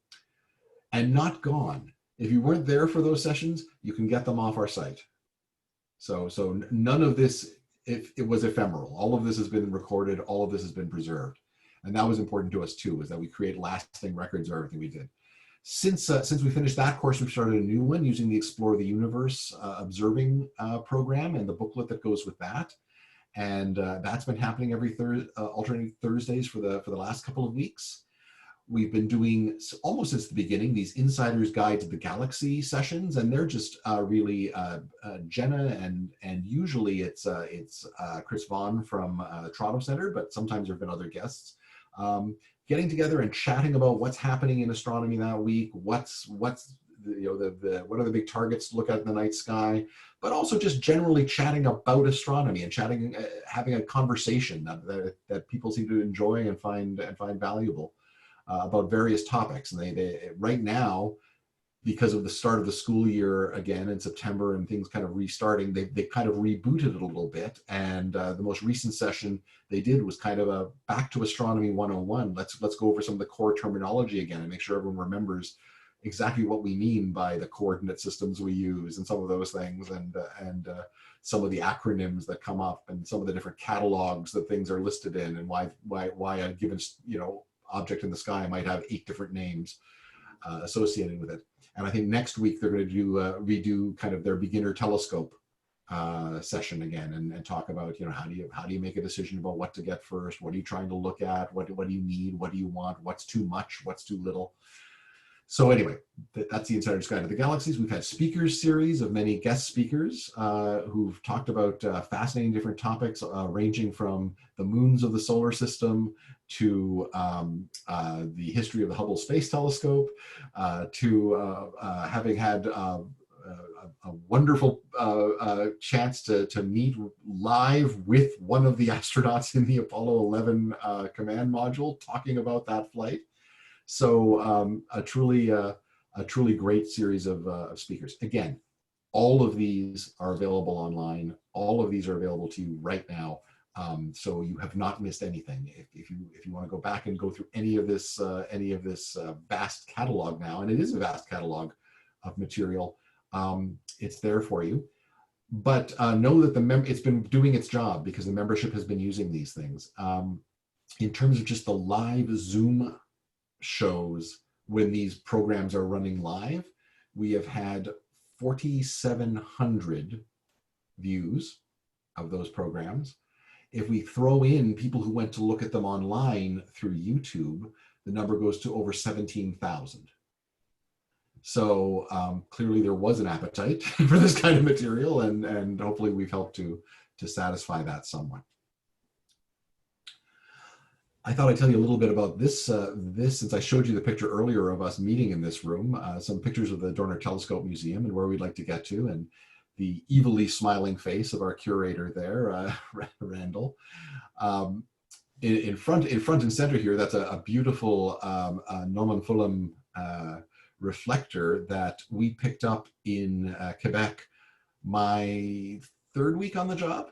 and not gone. If you weren't there for those sessions, you can get them off our site. So none of this, it was ephemeral. All of this has been recorded. All of this has been preserved. And that was important to us too, is that we create lasting records of everything we did. Since we finished that course, we've started a new one using the Explore the Universe observing program and the booklet that goes with that. And that's been happening every alternating Thursdays for the last couple of weeks. We've been doing, almost since the beginning, these Insider's Guide to the Galaxy sessions, and they're just really Jenna and usually it's Chris Vaughn from the Toronto Center, but sometimes there have been other guests getting together and chatting about what's happening in astronomy that week, what are the big targets to look at in the night sky, but also just generally chatting about astronomy and having a conversation that people seem to enjoy and find valuable. About various topics. And they right now, because of the start of the school year again in September and things kind of restarting, they kind of rebooted it a little bit. And the most recent session they did was kind of a back to astronomy 101. Let's go over some of the core terminology again and make sure everyone remembers exactly what we mean by the coordinate systems we use and some of those things, and some of the acronyms that come up and some of the different catalogs that things are listed in, and why a given object in the sky might have 8 different names associated with it. And I think next week they're going to redo kind of their beginner telescope session again and talk about how do you make a decision about what to get first, what are you trying to look at, what do you need, what do you want, what's too much, what's too little. So anyway, that's the Insider's Guide to the Galaxies. We've had speakers series of many guest speakers who've talked about fascinating different topics ranging from the moons of the solar system to the history of the Hubble Space Telescope to having had a wonderful chance to meet live with one of the astronauts in the Apollo 11 command module talking about that flight. So a truly great series of speakers. Again, all of these are available online. All of these are available to you right now. So you have not missed anything. If you want to go back and go through any of this vast catalog now, and it is a vast catalog of material, it's there for you. But know that it's been doing its job because the membership has been using these things. In terms of just the live Zoom shows, when these programs are running live, we have had 4,700 views of those programs. If we throw in people who went to look at them online through YouTube, the number goes to over 17,000. So clearly there was an appetite for this kind of material, and hopefully we've helped to satisfy that somewhat. I thought I'd tell you a little bit about this, since I showed you the picture earlier of us meeting in this room, some pictures of the Dorner Telescope Museum and where we'd like to get to, and the evilly smiling face of our curator there, Randall. In front and center here, that's a beautiful Norman Fulham reflector that we picked up in Quebec my third week on the job.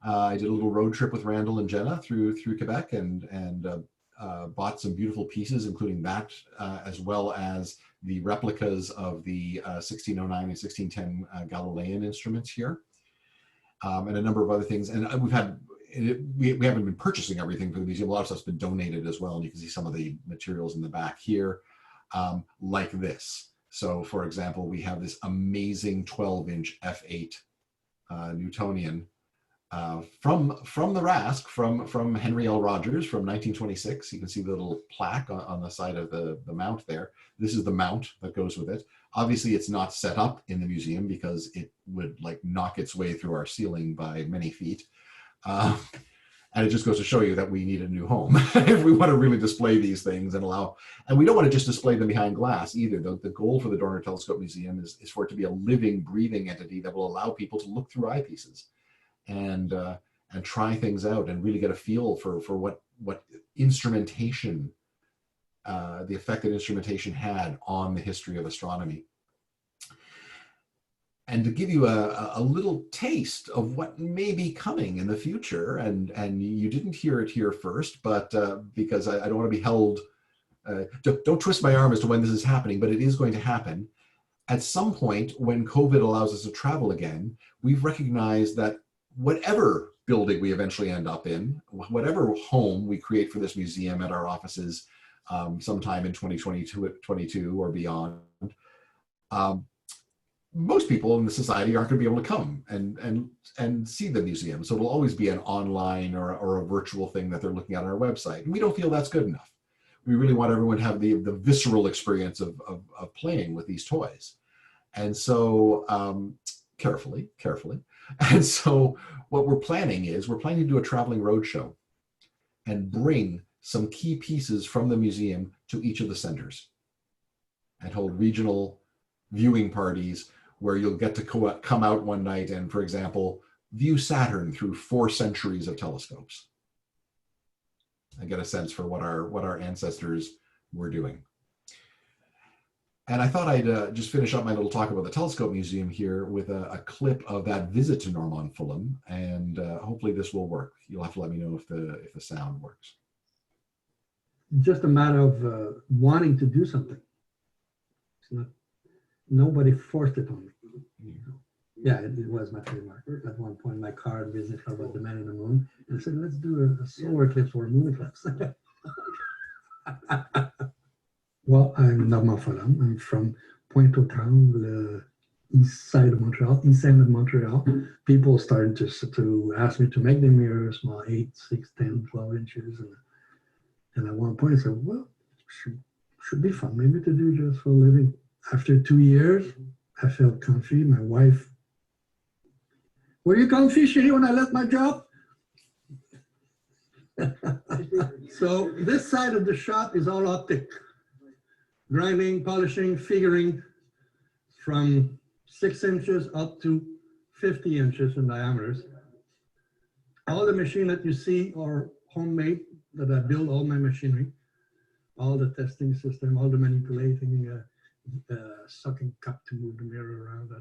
I did a little road trip with Randall and Jenna through Quebec and bought some beautiful pieces, including that, as well as the replicas of the 1609 and 1610 Galilean instruments here, and a number of other things. And we haven't been purchasing everything for the museum. A lot of stuff's been donated as well, and you can see some of the materials in the back here, like this. So, for example, we have this amazing 12-inch f8 Newtonian from the RASC, from Henry L. Rogers from 1926. You can see the little plaque on the side of the mount there. This is the mount that goes with it. Obviously, it's not set up in the museum because it would like knock its way through our ceiling by many feet. And it just goes to show you that we need a new home if we want to really display these things and we don't want to just display them behind glass either. The goal for the Dorner Telescope Museum is for it to be a living, breathing entity that will allow people to look through eyepieces and try things out and really get a feel for what instrumentation, the effect that instrumentation had on the history of astronomy. And to give you a little taste of what may be coming in the future, and you didn't hear it here first, but because I don't want to be held, don't twist my arm as to when this is happening, but it is going to happen. At some point, when COVID allows us to travel again, we've recognized that whatever building we eventually end up in, whatever home we create for this museum at our offices sometime in 2022 or beyond, most people in the society aren't going to be able to come and see the museum. So it'll always be an online or a virtual thing that they're looking at on our website. And we don't feel that's good enough. We really want everyone to have the visceral experience of playing with these toys. And so carefully. And so what we're planning to do a traveling roadshow and bring some key pieces from the museum to each of the centers and hold regional viewing parties where you'll get to come out one night and, for example, view Saturn through 4 centuries of telescopes and get a sense for what our ancestors were doing. And I thought I'd just finish up my little talk about the Telescope Museum here with a clip of that visit to Norman Fulham, and hopefully this will work. You'll have to let me know if the sound works. Just a matter of wanting to do something. It's not. Nobody forced it on me. Yeah, it was my trademark. At one point, my card business card was the Man in the Moon, and I said, "Let's do a solar eclipse or a moon eclipse." Well, I'm Norman Fulham. I'm from Pointe-aux-Trembles, the east side of Montreal, east end of Montreal. People started to ask me to make the mirrors, small 8, 6, 10, 12 inches, and at one point I said, "Well, should be fun, maybe to do just for a living." After 2 years, I felt comfy. My wife, "Were you comfy, Sherry, when I left my job?" So this side of the shop is all optic. Grinding, polishing, figuring from 6 inches up to 50 inches in diameters. All the machine that you see are homemade, that I build all my machinery, all the testing system, all the manipulating, sucking cup to move the mirror around.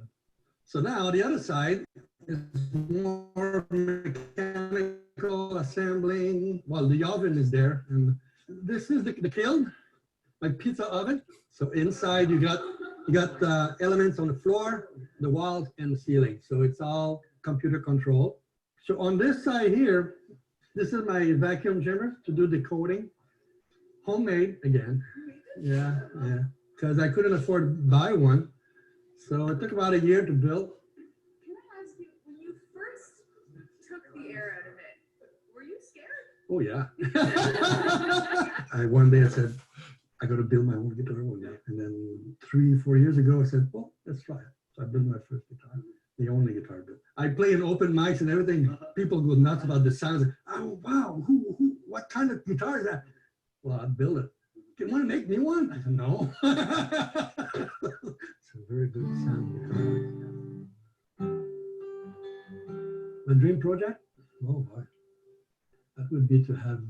So now the other side is more mechanical assembling. Well, the oven is there, and this is the kiln, my pizza oven. So inside you got elements on the floor, the walls, and the ceiling. So it's all computer controlled. So on this side here, this is my vacuum jimmer to do the coating. Homemade again. Yeah, yeah. Because I couldn't afford to buy one. So it took about a year to build. Can I ask you, when you first took the air out of it, were you scared? Oh yeah. One day I said, I got to build my own guitar one day. And then 3-4 years ago, I said, well, let's try it. So I built my first guitar, the only guitar built. I play in open mics and everything. People go nuts about the sounds. Oh, wow, what kind of guitar is that? Well, I built it. You want to make me one? I said, no. It's a very good sound guitar. The dream project? Oh boy. That would be to have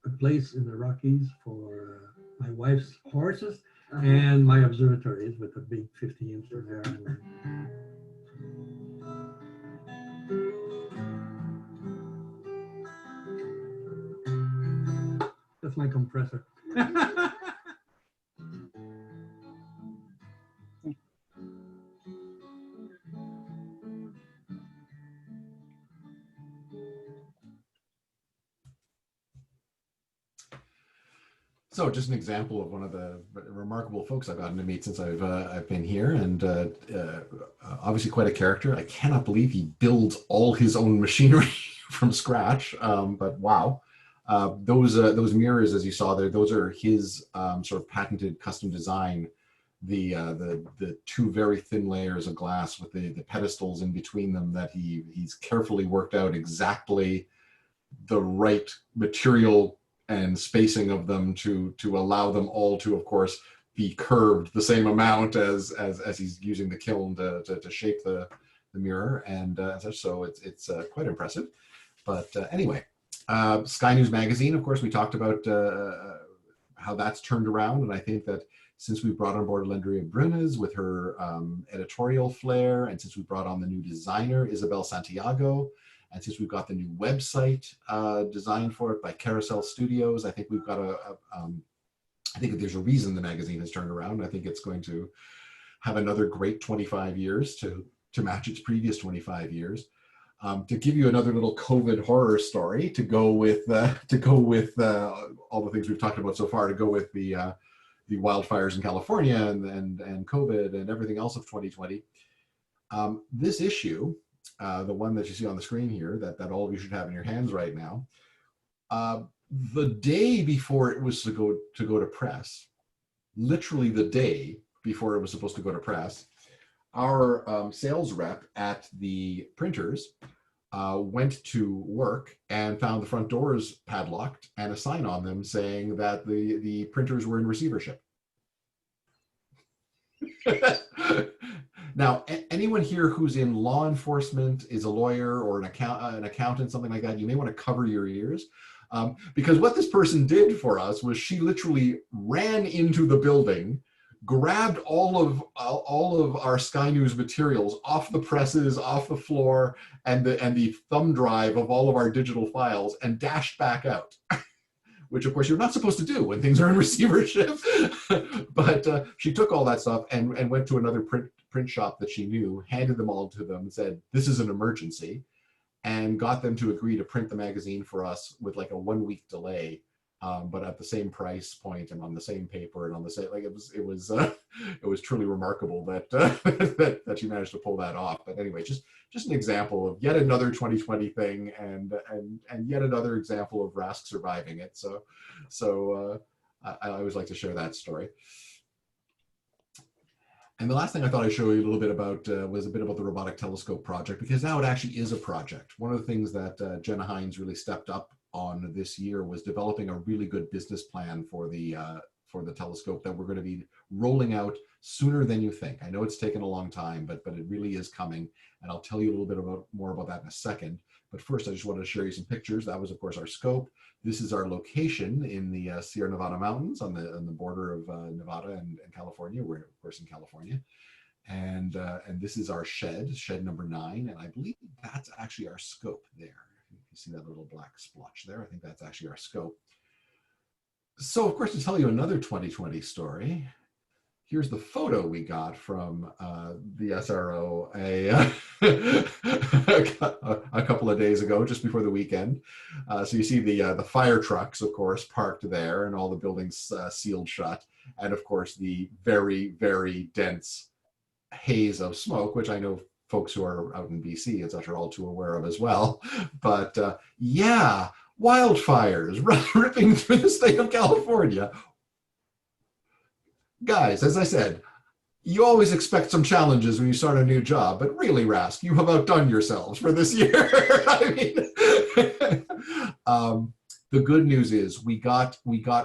a place in the Rockies for my wife's horses and my observatories with a big 50-inch there. That's my compressor. So just an example of one of the remarkable folks I've gotten to meet since I've been here, and obviously quite a character. I cannot believe he builds all his own machinery from scratch, but wow. Those mirrors, as you saw there, those are his sort of patented custom design. The two very thin layers of glass with the pedestals in between them that he's carefully worked out exactly the right material and spacing of them to allow them all to, of course, be curved the same amount as he's using the kiln to shape the mirror and such. So it's quite impressive. But anyway, Sky News Magazine, of course, we talked about how that's turned around, and I think that since we brought on board Lendria Brunes with her editorial flair, and since we brought on the new designer, Isabel Santiago, and since we've got the new website designed for it by Carousel Studios, I think we've got I think that there's a reason the magazine has turned around. I think it's going to have another great 25 years to match its previous 25 years. To give you another little COVID horror story to go with all the things we've talked about so far, to go with the wildfires in California and COVID and everything else of 2020. This issue, the one that you see on the screen here, that all of you should have in your hands right now, the day before it was to go to press, literally the day before it was supposed to go to press, our sales rep at the printers went to work and found the front doors padlocked and a sign on them saying that the printers were in receivership. Now, anyone here who's in law enforcement, is a lawyer or an accountant, something like that, you may want to cover your ears. Because what this person did for us was she literally ran into the building, grabbed all of our Sky News materials off the presses, off the floor, and the thumb drive of all of our digital files, and dashed back out. Which of course you're not supposed to do when things are in receivership. But she took all that stuff and went to another print shop that she knew, handed them all to them, and said, "This is an emergency," and got them to agree to print the magazine for us with like a 1-week delay, but at the same price point and on the same paper and on the same, like it was truly remarkable that that she managed to pull that off. But anyway, just an example of yet another 2020 thing, and yet another example of RASC surviving it. So I always like to share that story. And the last thing I thought I'd show you a little bit about was a bit about the robotic telescope project, because now it actually is a project. One of the things that Jenna Hines really stepped up on this year was developing a really good business plan for the the telescope that we're going to be rolling out sooner than you think. I know it's taken a long time, but it really is coming, and I'll tell you a little bit more about that in a second. But first, I just wanted to share you some pictures. That was, of course, our scope. This is our location in the Sierra Nevada mountains on the border of Nevada and California. We're, of course, in California. And this is our shed number 9. And I believe that's actually our scope there. You see that little black splotch there? I think that's actually our scope. So, of course, to tell you another 2020 story, here's the photo we got from the SRO a couple of days ago, just before the weekend. So you see the fire trucks, of course, parked there, and all the buildings sealed shut. And of course, the very, very dense haze of smoke, which I know folks who are out in BC and such are all too aware of as well. But yeah, wildfires ripping through the state of California. Guys, as I said, you always expect some challenges when you start a new job, but really, RASC, you have outdone yourselves for this year. I mean, the good news is we got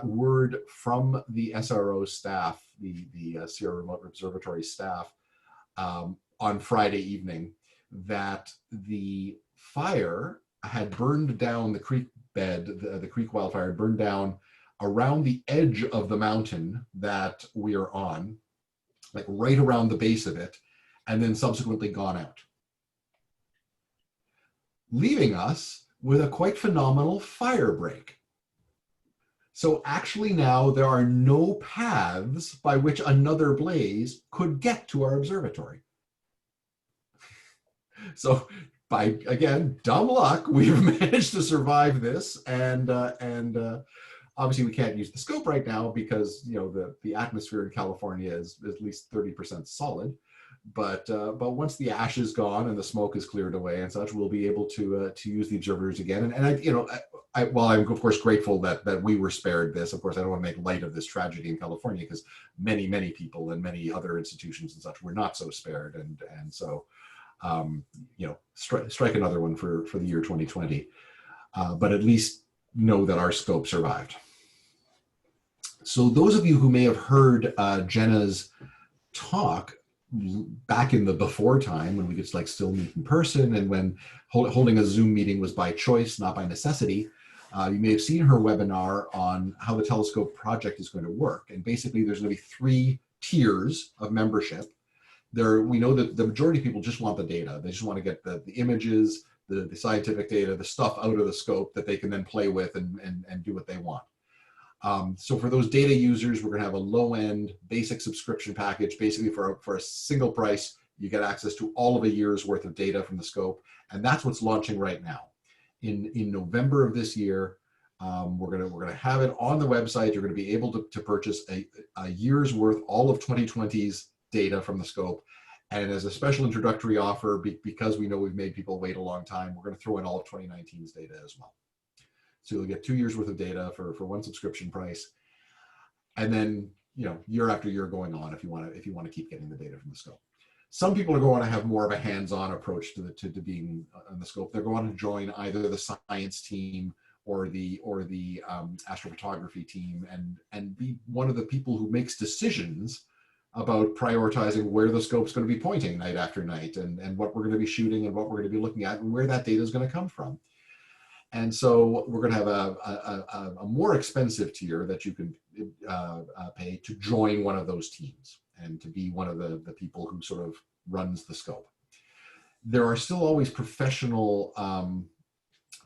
word from the SRO staff, the Sierra Remote Observatory staff, on Friday evening, that the fire had burned down the creek bed, the creek wildfire had burned down around the edge of the mountain that we are on, like right around the base of it, and then subsequently gone out, leaving us with a quite phenomenal fire break. So actually now there are no paths by which another blaze could get to our observatory. So by, again, dumb luck, we've managed to survive this, and obviously we can't use the scope right now because, you know, the atmosphere in California is at least 30% solid. But once the ash is gone and the smoke is cleared away and such, we'll be able to use the observatories again. And I, you know, while I'm of course grateful that we were spared this, of course I don't want to make light of this tragedy in California, because many people and many other institutions and such were not so spared, and so you know, strike another one for the year 2020. But at least know that our scope survived. So those of you who may have heard Jenna's talk back in the before time, when we could like still meet in person, and when holding a Zoom meeting was by choice, not by necessity, you may have seen her webinar on how the telescope project is going to work. And basically there's going to be 3 tiers of membership. We know that the majority of people just want the data. They just want to get the images, the scientific data, the stuff out of the scope that they can then play with and do what they want. So for those data users, we're going to have a low-end basic subscription package. Basically for a single price, you get access to all of a year's worth of data from the scope. And that's what's launching right now. In November of this year, we're going to have it on the website. You're going to be able to purchase a year's worth, all of 2020's data from the scope. And as a special introductory offer, because we know we've made people wait a long time, we're going to throw in all of 2019's data as well. So you'll get 2 years worth of data for one subscription price, and then, you know, year after year going on if you want to keep getting the data from the scope. Some people are going to have more of a hands-on approach to being on the scope. They're going to join either the science team or the astrophotography team and be one of the people who makes decisions about prioritizing where the scope's going to be pointing night after night, and what we're going to be shooting and what we're going to be looking at and where that data is going to come from. And so we're going to have a more expensive tier that you can pay to join one of those teams and to be one of the people who sort of runs the scope. There are still always professional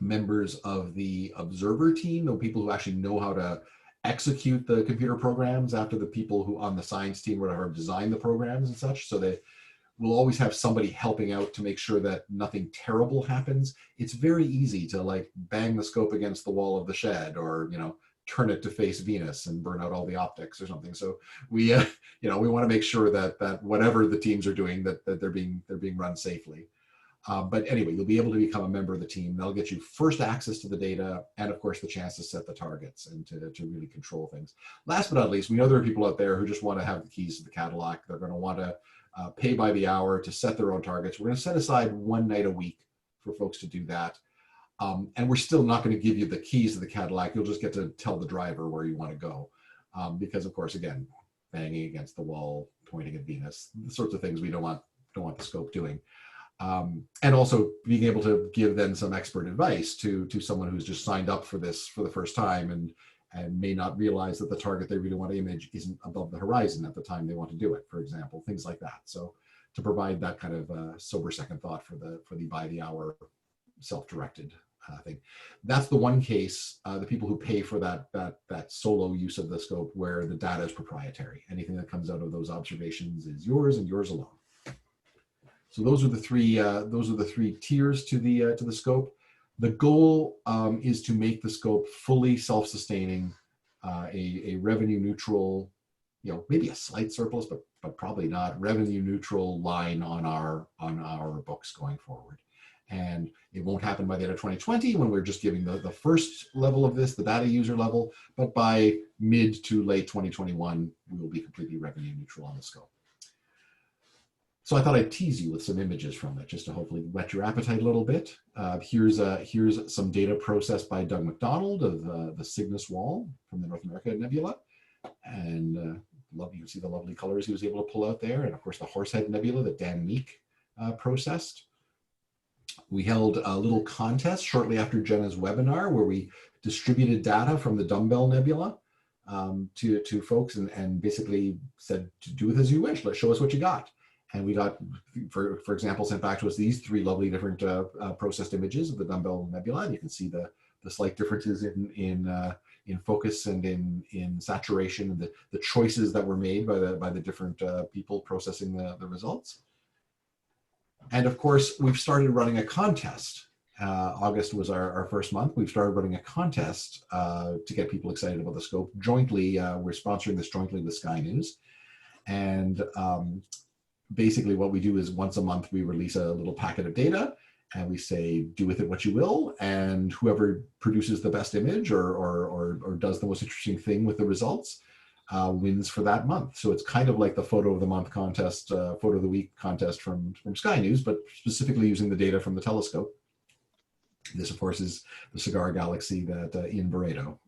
members of the observer team, the people who actually know how to execute the computer programs after the people who on the science team or whatever design the programs and such. So they will always have somebody helping out to make sure that nothing terrible happens. It's very easy to like bang the scope against the wall of the shed, or, you know, turn it to face Venus and burn out all the optics or something. So we, you know, we want to make sure that whatever the teams are doing, that they're being run safely. But anyway, you'll be able to become a member of the team. That'll get you first access to the data, and of course the chance to set the targets and to really control things. Last but not least, we know there are people out there who just want to have the keys to the Cadillac. They're going to want to pay by the hour to set their own targets. We're going to set aside 1 night a week for folks to do that. And we're still not going to give you the keys to the Cadillac. You'll just get to tell the driver where you want to go. because of course, again, banging against the wall, pointing at Venus, the sorts of things we don't want the scope doing. And also being able to give then some expert advice to someone who's just signed up for this for the first time and may not realize that the target they really want to image isn't above the horizon at the time they want to do it, for example, things like that. So to provide that kind of sober second thought for the by the hour self-directed thing. That's the one case, the people who pay for that solo use of the scope where the data is proprietary. Anything that comes out of those observations is yours and yours alone. So those are the three tiers to the scope. The goal is to make the scope fully self-sustaining, a revenue neutral, maybe a slight surplus, but probably not, revenue neutral line on our books going forward. And it won't happen by the end of 2020 when we're just giving the first level of this, the data user level, but by mid to late 2021, we will be completely revenue neutral on the scope. So I thought I'd tease you with some images from it just to hopefully whet your appetite a little bit. Here's some data processed by Doug McDonald of the Cygnus Wall from the North America Nebula. And you can see the lovely colors he was able to pull out there. And of course the Horsehead Nebula that Dan Meek processed. We held a little contest shortly after Jenna's webinar where we distributed data from the Dumbbell Nebula to folks and basically said, to do with as you wish, let's show us what you got. And we got, for example, sent back to us these three lovely different processed images of the Dumbbell Nebula. And you can see the slight differences in focus and in saturation, and the choices that were made by the different people processing the results. And of course, we've started running a contest. August was our first month. We've started running a contest to get people excited about the scope. Jointly, we're sponsoring this jointly with Sky News. And basically what we do is once a month, we release a little packet of data and we say, do with it what you will. And whoever produces the best image or does the most interesting thing with the results wins for that month. So it's kind of like the photo of the month contest, photo of the week contest from Sky News, but specifically using the data from the telescope. This, of course, is the Cigar Galaxy that Ian Barreto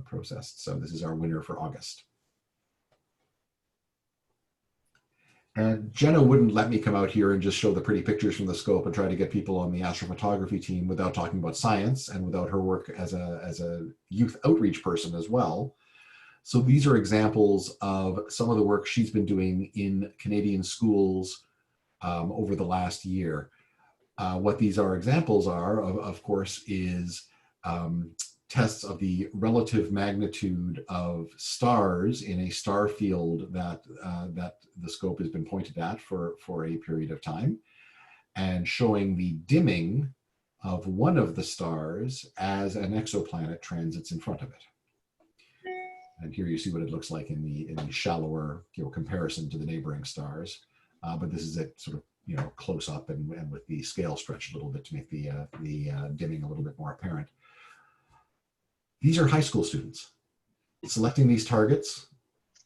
processed. So this is our winner for August. And Jenna wouldn't let me come out here and just show the pretty pictures from the scope and try to get people on the astrophotography team without talking about science and without her work as a youth outreach person as well. So these are examples of some of the work she's been doing in Canadian schools over the last year. What these are examples are, of course, is tests of the relative magnitude of stars in a star field that the scope has been pointed at for a period of time, and showing the dimming of one of the stars as an exoplanet transits in front of it. And here you see what it looks like in the shallower comparison to the neighboring stars. But this is it sort of close up and with the scale stretched a little bit to make the dimming a little bit more apparent. These are high school students selecting these targets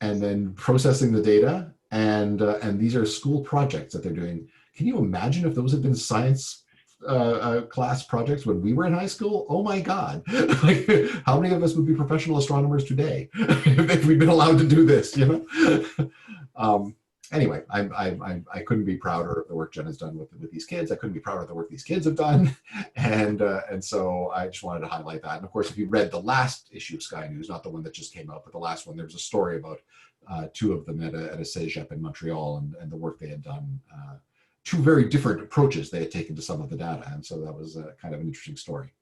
and then processing the data. And these are school projects that they're doing. Can you imagine if those had been science class projects when we were in high school? Oh my God. How many of us would be professional astronomers today if we'd been allowed to do this, Anyway, I couldn't be prouder of the work Jen has done with these kids. I couldn't be prouder of the work these kids have done. And so I just wanted to highlight that. And of course, if you read the last issue of Sky News, not the one that just came out, but the last one, there was a story about two of them at a CEGEP in Montreal and the work they had done. Two very different approaches they had taken to some of the data. And so that was kind of an interesting story.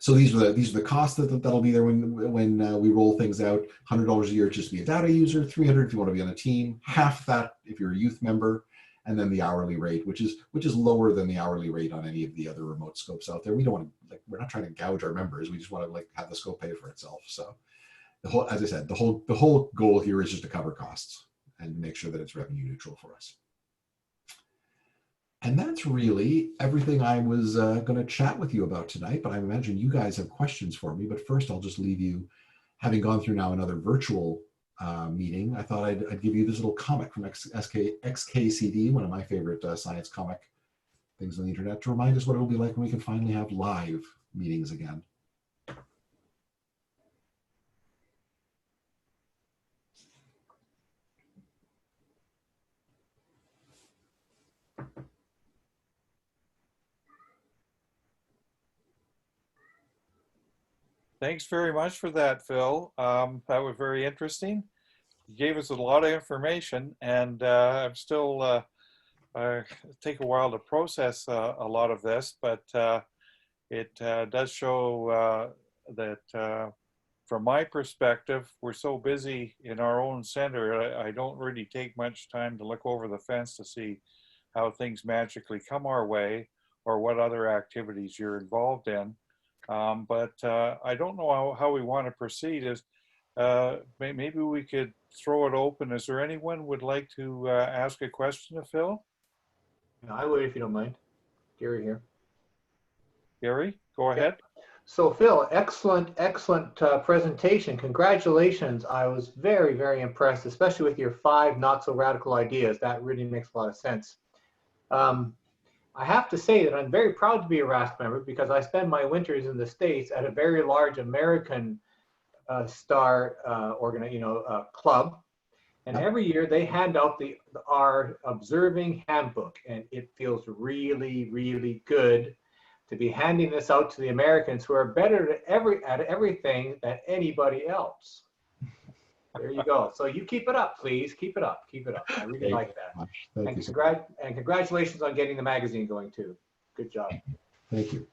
So these are the costs that'll be there when we roll things out. $100 a year just to be a data user, $300 if you want to be on a team, half that if you're a youth member, and then the hourly rate, which is lower than the hourly rate on any of the other remote scopes out there. We don't want to we're not trying to gouge our members. We just want to have the scope pay for itself. So as I said, the whole goal here is just to cover costs and make sure that it's revenue neutral for us. And that's really everything I was going to chat with you about tonight, but I imagine you guys have questions for me. But first, I'll just leave you, having gone through now another virtual meeting, I thought I'd give you this little comic from XKCD, one of my favorite science comic things on the internet, to remind us what it'll be like when we can finally have live meetings again. Thanks very much for that, Phil. That was very interesting. You gave us a lot of information, and I'm still take a while to process a lot of this, but it does show that from my perspective, we're so busy in our own center, I don't really take much time to look over the fence to see how things magically come our way or what other activities you're involved in. But I don't know how we want to proceed. Maybe we could throw it open. Is there anyone would like to ask a question of Phil? I would, if you don't mind. Gary here. Gary, go ahead. So Phil, excellent presentation. Congratulations. I was very, very impressed, especially with your 5 not so radical ideas. That really makes a lot of sense. I have to say that I'm very proud to be a RASC member because I spend my winters in the States at a very large American star club. And every year they hand out our observing handbook, and it feels really, really good to be handing this out to the Americans who are better at everything than anybody else. There you go. So you keep it up, please. Keep it up. Keep it up. I really like that. Thank you. And congratulations on getting the magazine going too. Good job. Thank you.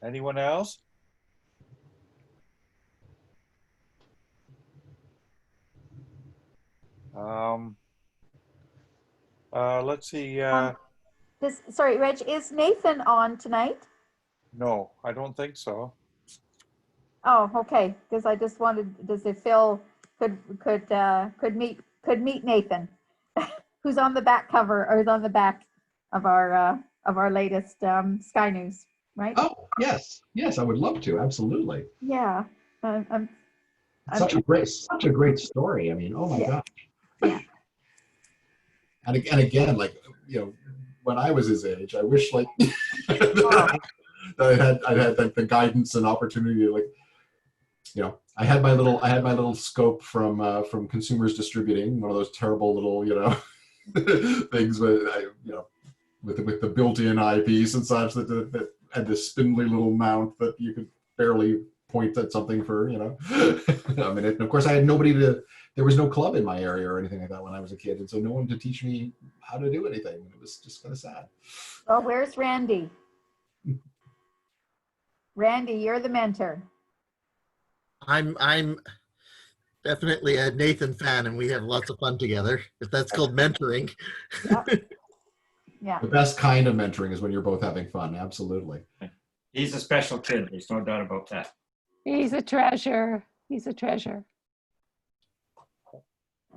Anyone else? Let's see. Sorry, Reg, is Nathan on tonight? No, I don't think so. Oh, okay. Because I just wanted to see if Phil could meet Nathan, who's on the back cover or is on the back of our latest Sky News, right? Oh, yes, I would love to. Absolutely. Yeah. Such a great story. I mean, oh my gosh. Yeah. And again, like, when I was his age, I wish like that I'd had like the guidance and opportunity to, like, I had my little scope from Consumers Distributing, one of those terrible little, things with with the built-in eyepiece and such that had this spindly little mount that you could barely point at something for, a minute. And of course I had there was no club in my area or anything like that when I was a kid. And so no one to teach me how to do anything. It was just kind of sad. Well, where's Randy? Randy, you're the mentor. I'm definitely a Nathan fan, and we have lots of fun together. If that's called mentoring. Yeah. The best kind of mentoring is when you're both having fun. Absolutely. He's a special kid. There's no doubt about that. He's a treasure. He's a treasure.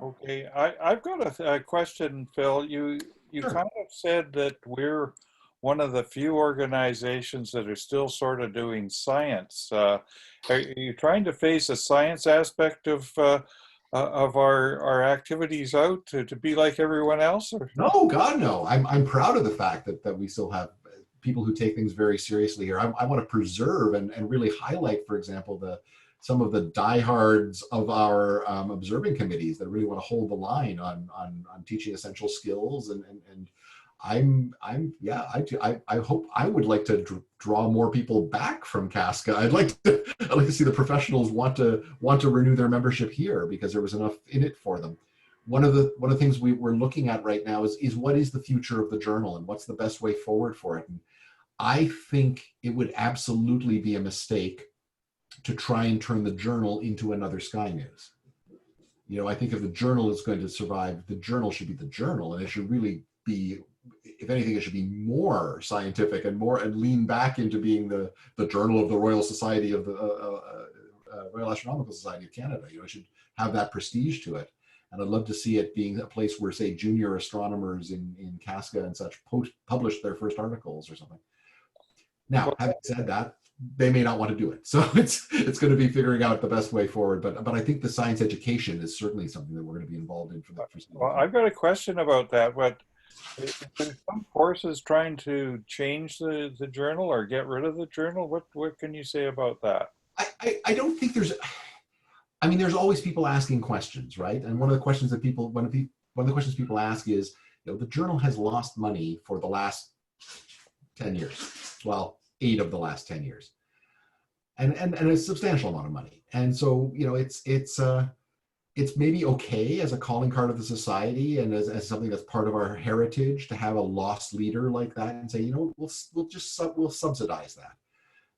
Okay, I've got a question, Phil. You Sure. kind of said that we're one of the few organizations that are still sort of doing science. Are you trying to face a science aspect of our activities out to be like everyone else? Or? No, God, no. I'm proud of the fact that we still have people who take things very seriously here. I want to preserve and really highlight, for example, some of the diehards of our observing committees that really want to hold the line on teaching essential skills. And I hope I would like to draw more people back from Casca. I'd like to see the professionals want to renew their membership here because there was enough in it for them. One of the things we're looking at right now is what is the future of the journal and what's the best way forward for it. And I think it would absolutely be a mistake to try and turn the journal into another Sky News. I think if the journal is going to survive, the journal should be the journal, and it should really be, if anything, it should be more scientific and lean back into being the journal of the Royal Society of the Royal Astronomical Society of Canada. It should have that prestige to it. And I'd love to see it being a place where, say, junior astronomers in Casca and such publish their first articles or something. Now, having said that, they may not want to do it. So it's going to be figuring out the best way forward. But I think the science education is certainly something that we're going to be involved in for the first. Well, I've got a question about that. What some courses trying to change the journal or get rid of the journal? What can you say about that? I don't think there's. I mean, there's always people asking questions, right? And one of the questions people ask is, the journal has lost money for the last 10 years. Well, 8 of the last 10 years. and a substantial amount of money. And so, you know, it's maybe okay as a calling card of the society and as something that's part of our heritage to have a lost leader like that and say, you know, we'll subsidize that.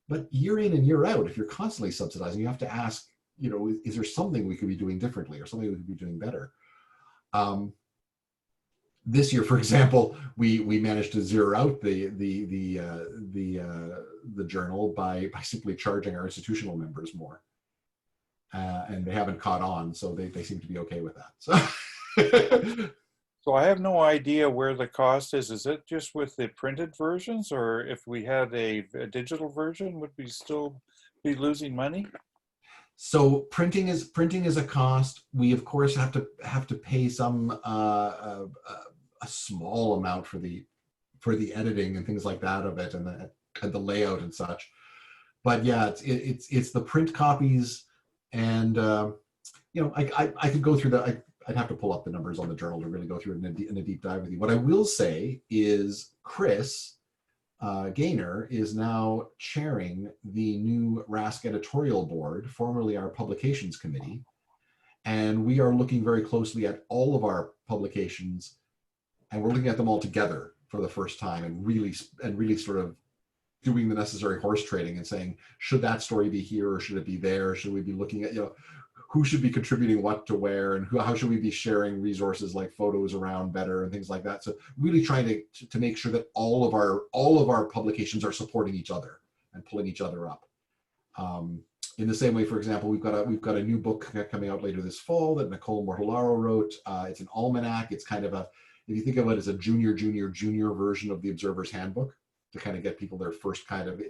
But year in and year out, if you're constantly subsidizing, you have to ask, you know, is there something we could be doing differently or something we could be doing better? This year, for example, we managed to zero out the journal by simply charging our institutional members more, and they haven't caught on, so they seem to be okay with that. So. So I have no idea where the cost is. Is it just with the printed versions, or if we had a digital version, would we still be losing money? So printing is a cost. We of course have to pay some a small amount for the editing and things like that of it, and the layout and such. But yeah, it's the print copies, and you know, I could go through that. I'd have to pull up the numbers on the journal to really go through it in a deep dive with you. What I will say is Chris Gaynor is now chairing the new RASC editorial board, formerly our publications committee. And we are looking very closely at all of our publications, and we're looking at them all together for the first time, and really sort of doing the necessary horse trading and saying, should that story be here or should it be there? Should we be looking at, you know, who should be contributing what to where, and how should we be sharing resources like photos around better and things like that? So really trying to make sure that all of our publications are supporting each other and pulling each other up. In the same way, for example, we've got a new book coming out later this fall that Nicole Mortellaro wrote. It's an almanac. It's kind of if you think of it as a junior version of the Observer's Handbook, to kind of get people their first kind of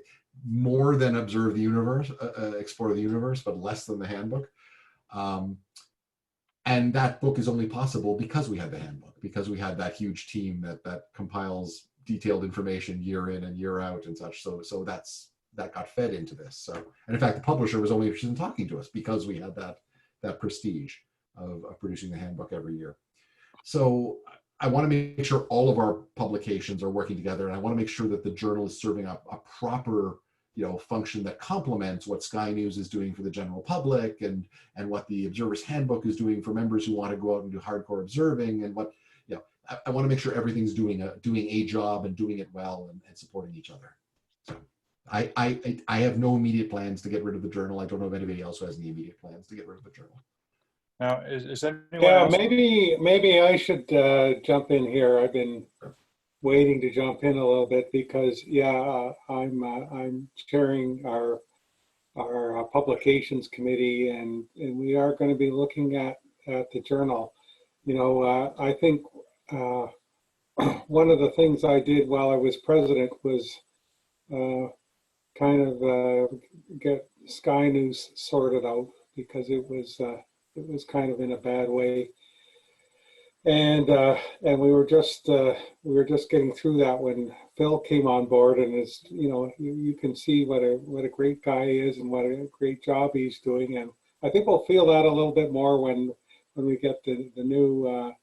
more than observe the universe, explore the universe, but less than the handbook. And that book is only possible because we had the handbook, because we had that huge team that compiles detailed information year in and year out and such. So that got fed into this. So, and in fact, the publisher was only interested in talking to us because we had that prestige of producing the handbook every year. So I want to make sure all of our publications are working together, and I want to make sure that the journal is serving a proper, you know, function that complements what Sky News is doing for the general public, and what the Observer's Handbook is doing for members who want to go out and do hardcore observing, and what, you know, I want to make sure everything's doing a job and doing it well and supporting each other. So I have no immediate plans to get rid of the journal. I don't know if anybody else has any immediate plans to get rid of the journal. Now, is anyone Yeah, else? maybe I should jump in here. I've been waiting to jump in a little bit because, yeah, I'm chairing our publications committee, and we are going to be looking at the journal. You know, I think one of the things I did while I was president was kind of get Sky News sorted out, because it was kind of in a bad way. And we were just getting through that when Phil came on board, and it's, you know, you can see what a great guy he is and what a great job he's doing. And I think we'll feel that a little bit more when we get the new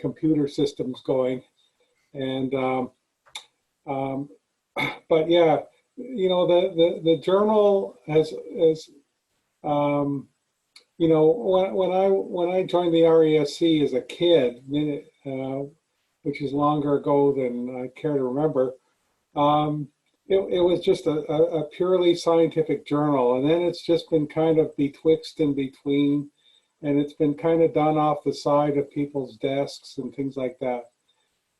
computer systems going. And but yeah, you know, the journal has you know, when I joined the RASC as a kid, which is longer ago than I care to remember, it was just a purely scientific journal, and then it's just been kind of betwixt and between, and it's been kind of done off the side of people's desks and things like that.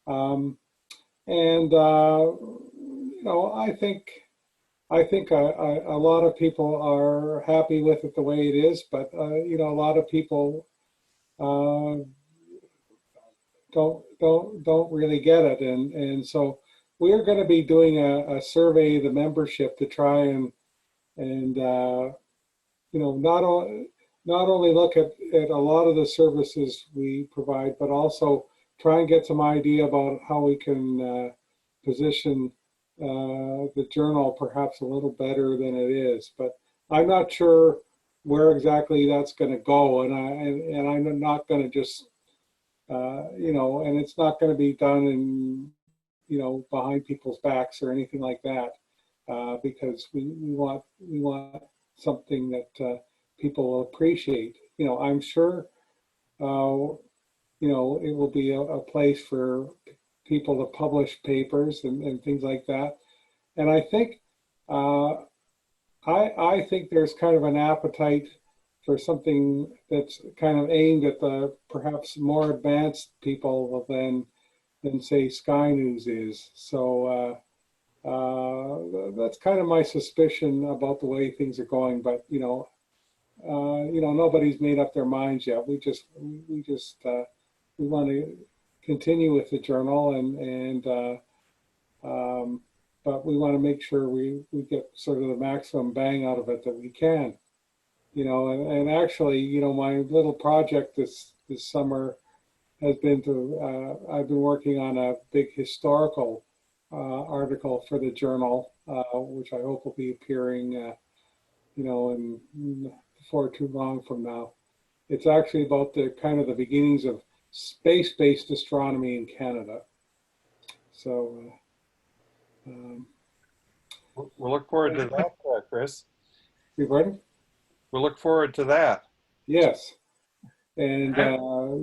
You know, I think a lot of people are happy with it the way it is, but you know, a lot of people don't really get it, and so we're going to be doing a survey of the membership to try and you know, not only look at a lot of the services we provide, but also try and get some idea about how we can position the journal perhaps a little better than it is. But I'm not sure where exactly that's going to go, and I'm not going to just you know, and it's not going to be done in, you know, behind people's backs or anything like that. because we want something that people will appreciate. You know, I'm sure, you know, it will be a place for people to publish papers and things like that. And I think, I think there's kind of an appetite for something that's kind of aimed at the perhaps more advanced people than say Sky News is. So that's kind of my suspicion about the way things are going. But you know, nobody's made up their minds yet. We want to continue with the journal, but we want to make sure we get sort of the maximum bang out of it that we can. You know, and actually, you know, my little project this summer has been to, I've been working on a big historical article for the journal, which I hope will be appearing, you know, before too long from now. It's actually about the kind of the beginnings of space-based astronomy in Canada. So we'll look forward to that, Chris. Pardon? We'll look forward to that. Yes. And,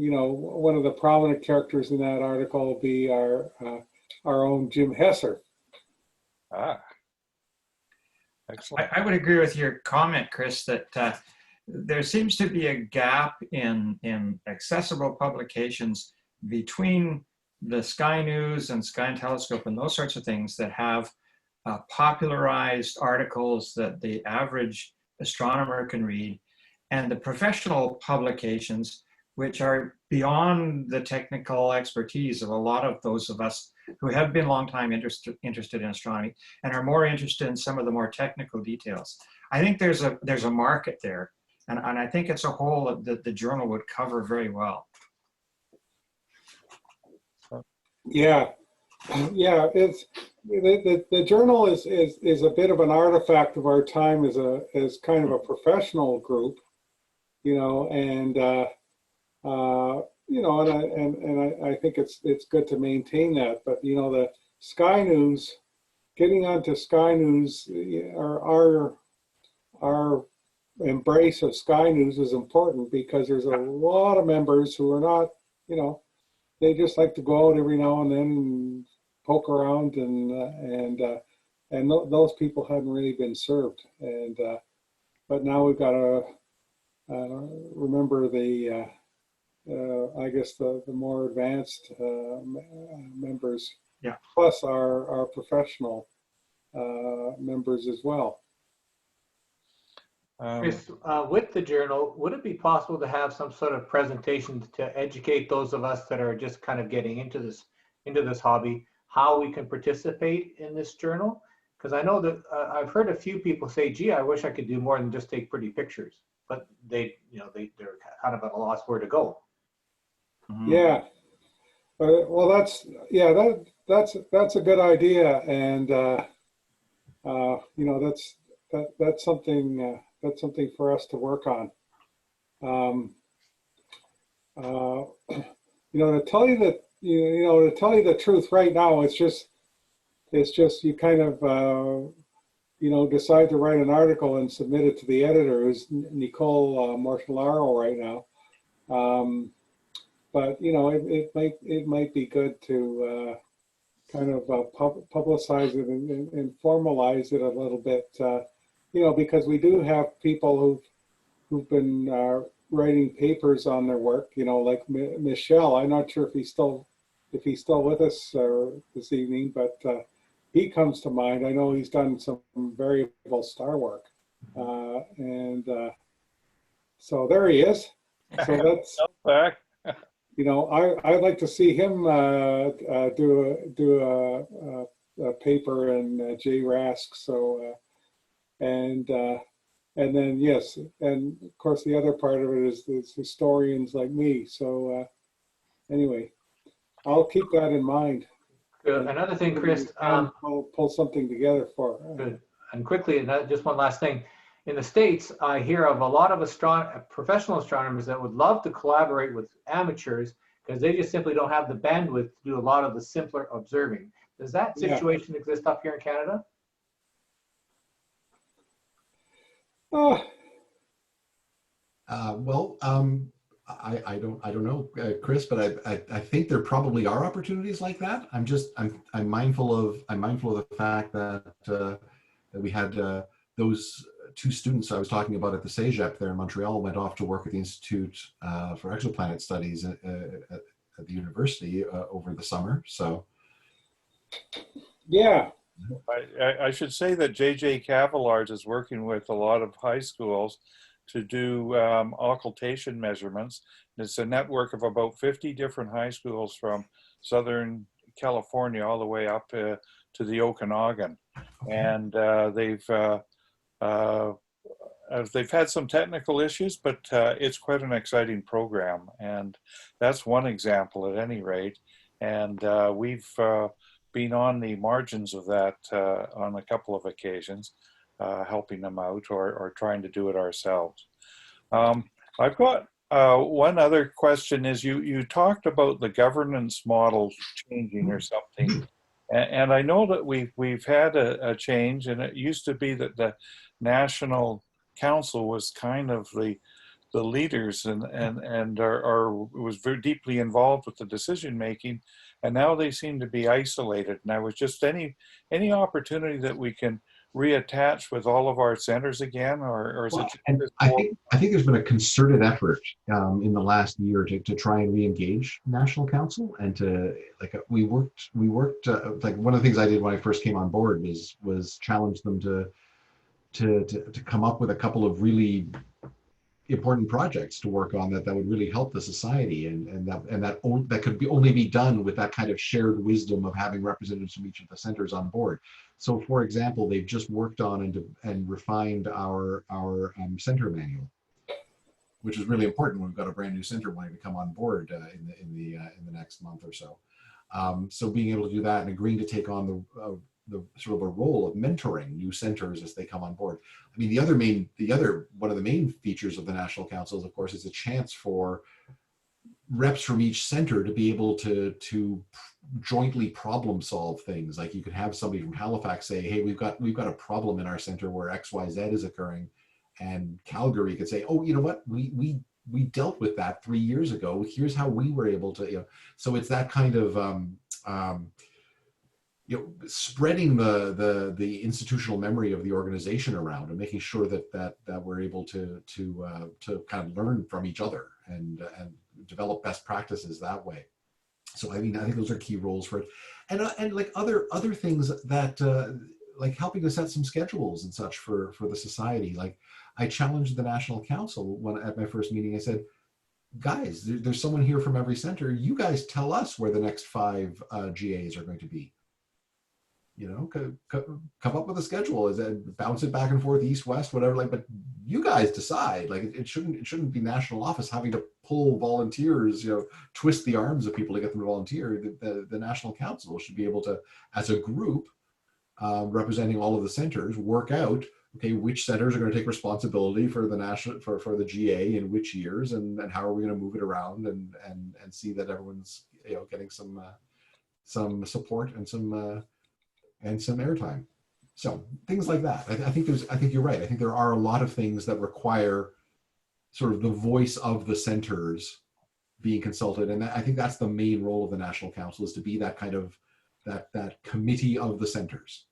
you know, one of the prominent characters in that article will be our own Jim Hesser. Ah, excellent. I would agree with your comment, Chris, that there seems to be a gap in accessible publications between the Sky News and Sky and Telescope and those sorts of things that have popularized articles that the average astronomer can read, and the professional publications, which are beyond the technical expertise of a lot of those of us who have been long time interested in astronomy and are more interested in some of the more technical details. I think there's a market there, and I think it's a hole that the journal would cover very well. Yeah, yeah. It's the journal is a bit of an artifact of our time as kind of a professional group, you know, and you know, and I think it's good to maintain that. But you know, the Sky News, getting onto Sky News, our embrace of Sky News is important because there's a lot of members who are not, you know, they just like to go out every now and then and poke around, and those people hadn't really been served. And but now we've got to remember the I guess the more advanced members, yeah, plus our professional members as well. Chris, with the journal, would it be possible to have some sort of presentation to educate those of us that are just kind of getting into this hobby, how we can participate in this journal? Because I know that I've heard a few people say, "Gee, I wish I could do more than just take pretty pictures," but they're kind of at a loss where to go. Mm-hmm. Yeah. Well, that's a good idea, and you know, that's something. That's something for us to work on. You know, to tell you that, to tell you the truth right now, it's just you kind of, you know, decide to write an article and submit it to the editor, who's Nicole Marshallaro right now. But you know, it might be good to kind of publicize it and formalize it a little bit. You know, because we do have people who've been writing papers on their work. You know, like Michelle. I'm not sure if he's still with us this evening, but he comes to mind. I know he's done some variable star work, and so there he is. So that's you know, I'd like to see him do a paper in RASC. So. And then yes, and of course the other part of it is historians like me. So anyway, I'll keep that in mind. Good. Another thing, Chris, pull something together for. Good. And quickly, just one last thing. In the States, I hear of a lot of professional astronomers that would love to collaborate with amateurs because they just simply don't have the bandwidth to do a lot of the simpler observing. Does that situation exist up here in Canada? Oh, Well, I don't know, Chris, but I think there probably are opportunities like that. I'm mindful of the fact that that we had those two students I was talking about at the CEGEP there in Montreal went off to work at the Institute for Exoplanet Studies at the university over the summer. So yeah. I should say that J.J. Cavillard is working with a lot of high schools to do occultation measurements. It's a network of about 50 different high schools from Southern California all the way up to the Okanagan. And they've had some technical issues, but it's quite an exciting program. And that's one example at any rate. And we've been on the margins of that on a couple of occasions, helping them out or trying to do it ourselves. I've got one other question is you talked about the governance model changing or something. And I know that we've had a change, and it used to be that the National Council was kind of the leaders and was very deeply involved with the decision making, and now they seem to be isolated. And I was just any opportunity that we can reattach with all of our centers again, or is well, it? and I think there's been a concerted effort in the last year to try and re-engage National Council and to we worked like one of the things I did when I first came on board was challenge them to come up with a couple of really important projects to work on that would really help the society and that could only be done with that kind of shared wisdom of having representatives from each of the centers on board. So for example, they've just worked on and refined our center manual, which is really important when we've got a brand new center wanting to come on board in the next month or so. So being able to do that and agreeing to take on the sort of a role of mentoring new centers as they come on board. I mean, one of the main features of the National Council is, of course, is a chance for reps from each center to be able to jointly problem solve things. Like you could have somebody from Halifax say, hey, we've got a problem in our center where XYZ is occurring. And Calgary could say, oh, you know what, we dealt with that 3 years ago. Here's how we were able to, so it's that kind of, spreading the institutional memory of the organization around and making sure that we're able to kind of learn from each other and develop best practices that way. So I mean, I think those are key roles for it, and like other things that like helping to set some schedules and such for the society. Like I challenged the National Council at my first meeting. I said, guys, there's someone here from every center. You guys tell us where the next 5 GAs are going to be. Come up with a schedule, bounce it back and forth, east, west, whatever, but you guys decide. Like it shouldn't be national office having to pull volunteers, twist the arms of people to get them to volunteer. The National Council should be able to, as a group, representing all of the centers, work out, okay, which centers are going to take responsibility for the national, for the GA in which years, and how are we going to move it around and see that everyone's, getting some support and some airtime. So things like that. I think you're right. I think there are a lot of things that require sort of the voice of the centers being consulted. And I think that's the main role of the National Council, is to be that kind of, that committee of the centers.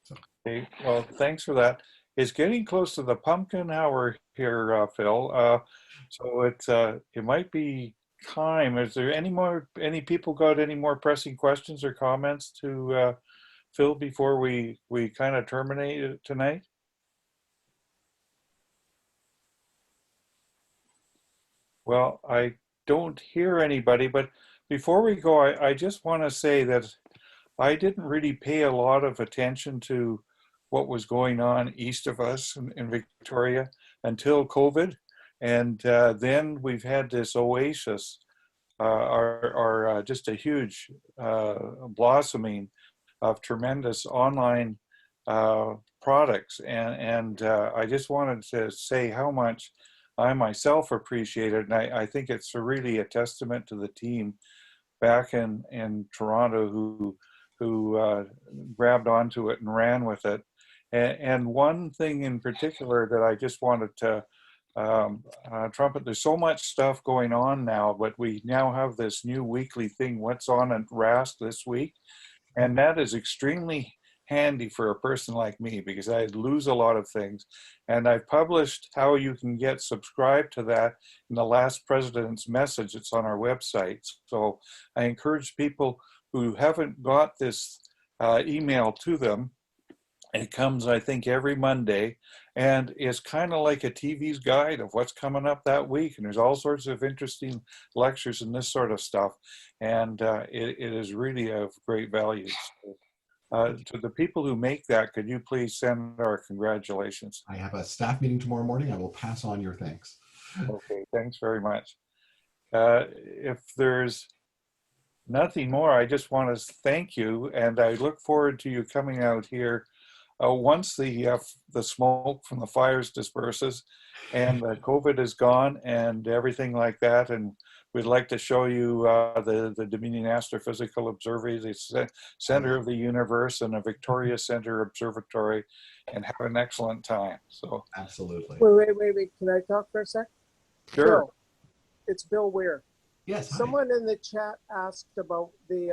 So. Okay, well, thanks for that. It's getting close to the pumpkin hour here, Phil. So it might be time. Is there any people got any more pressing questions or comments to Phil before we kind of terminate it tonight? Well, I don't hear anybody, but before we go, I just want to say that I didn't really pay a lot of attention to what was going on east of us in Victoria until COVID. And then we've had this oasis, just a huge blossoming of tremendous online products. And I just wanted to say how much I myself appreciate it. And I think it's really a testament to the team back in Toronto who grabbed onto it and ran with it. And one thing in particular that I just wanted to trumpet, there's so much stuff going on now, but we now have this new weekly thing, what's on at RASC this week. And that is extremely handy for a person like me because I lose a lot of things. And I've published how you can get subscribed to that in the last president's message. It's on our website. So I encourage people who haven't got this email to them. It comes, I think, every Monday, and it's kind of like a TV's guide of what's coming up that week. And there's all sorts of interesting lectures and this sort of stuff. And it is really of great value. So, to the people who make that, could you please send our congratulations? I have a staff meeting tomorrow morning. I will pass on your thanks. Okay, thanks very much. If there's nothing more, I just want to thank you, and I look forward to you coming out here once the smoke from the fires disperses and the COVID is gone and everything like that. And we'd like to show you the Dominion Astrophysical Observatory, the center of the universe, and a Victoria Center Observatory, and have an excellent time. So absolutely. Wait. Can I talk for a sec? Sure. Bill, it's Bill Weir. Yes. Hi. Someone in the chat asked about the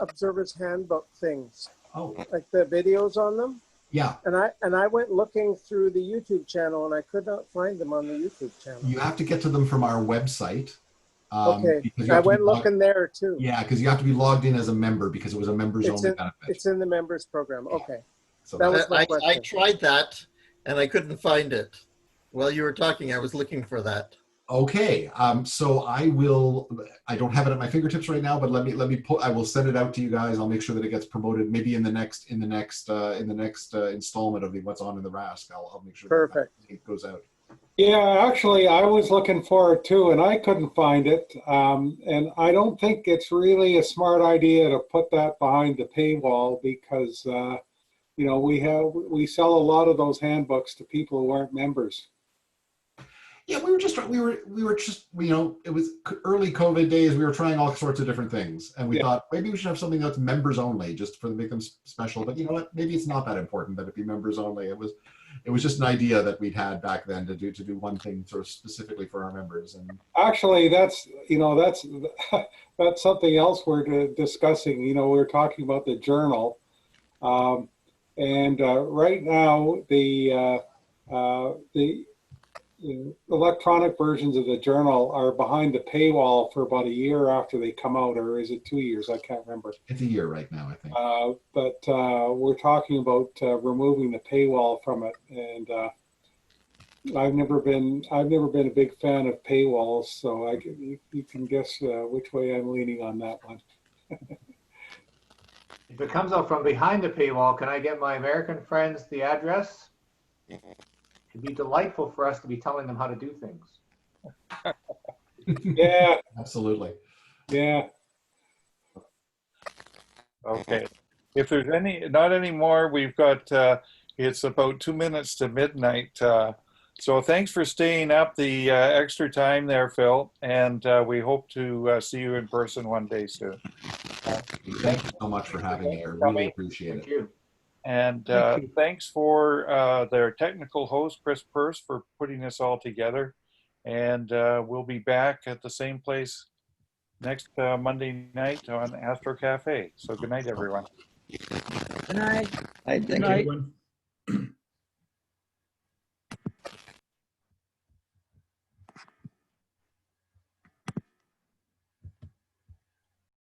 Observer's Handbook things. Oh. Like the videos on them. Yeah. And I went looking through the YouTube channel and I could not find them on the YouTube channel. You have to get to them from our website. Okay. I went looking there too. Yeah, because you have to be logged in as a member because it was a members only benefit. It's in the members program. Okay. So that was my question. I tried that and I couldn't find it. While you were talking, I was looking for that. Okay, so I don't have it at my fingertips right now, but let me pull. I will send it out to you guys. I'll make sure that it gets promoted maybe in the next installment of the What's On in the RASC. I'll make sure Perfect. that it goes out. Yeah, actually, I was looking for it too, and I couldn't find it. And I don't think it's really a smart idea to put that behind the paywall because, you know, we sell a lot of those handbooks to people who aren't members. Yeah, we were just, you know, it was early COVID days. We were trying all sorts of different things. And we thought maybe we should have something that's members only just to make them special. But you know what, maybe it's not that important that it be members only. It was just an idea that we'd had back then to do one thing sort of specifically for our members. And actually, that's something else we're discussing. You know, we're talking about the journal. And right now, the electronic versions of the journal are behind the paywall for about a year after they come out, or is it 2 years? I can't remember. It's a year right now, I think. But we're talking about removing the paywall from it, and I've never been a big fan of paywalls, so you can guess which way I'm leaning on that one. If it comes out from behind the paywall, can I get my American friends the address? It'd be delightful for us to be telling them how to do things. Yeah. Absolutely. Yeah. Okay. If there's not any more, we've got, it's about 2 minutes to midnight. So thanks for staying up the extra time there, Phil. And we hope to see you in person one day soon. Thank you so much for having me here. Really appreciate it. Thank you. And thanks for their technical host, Chris Purse, for putting this all together. And we'll be back at the same place next Monday night on Astro Cafe. So good night, everyone. Good night. Thank you, everyone.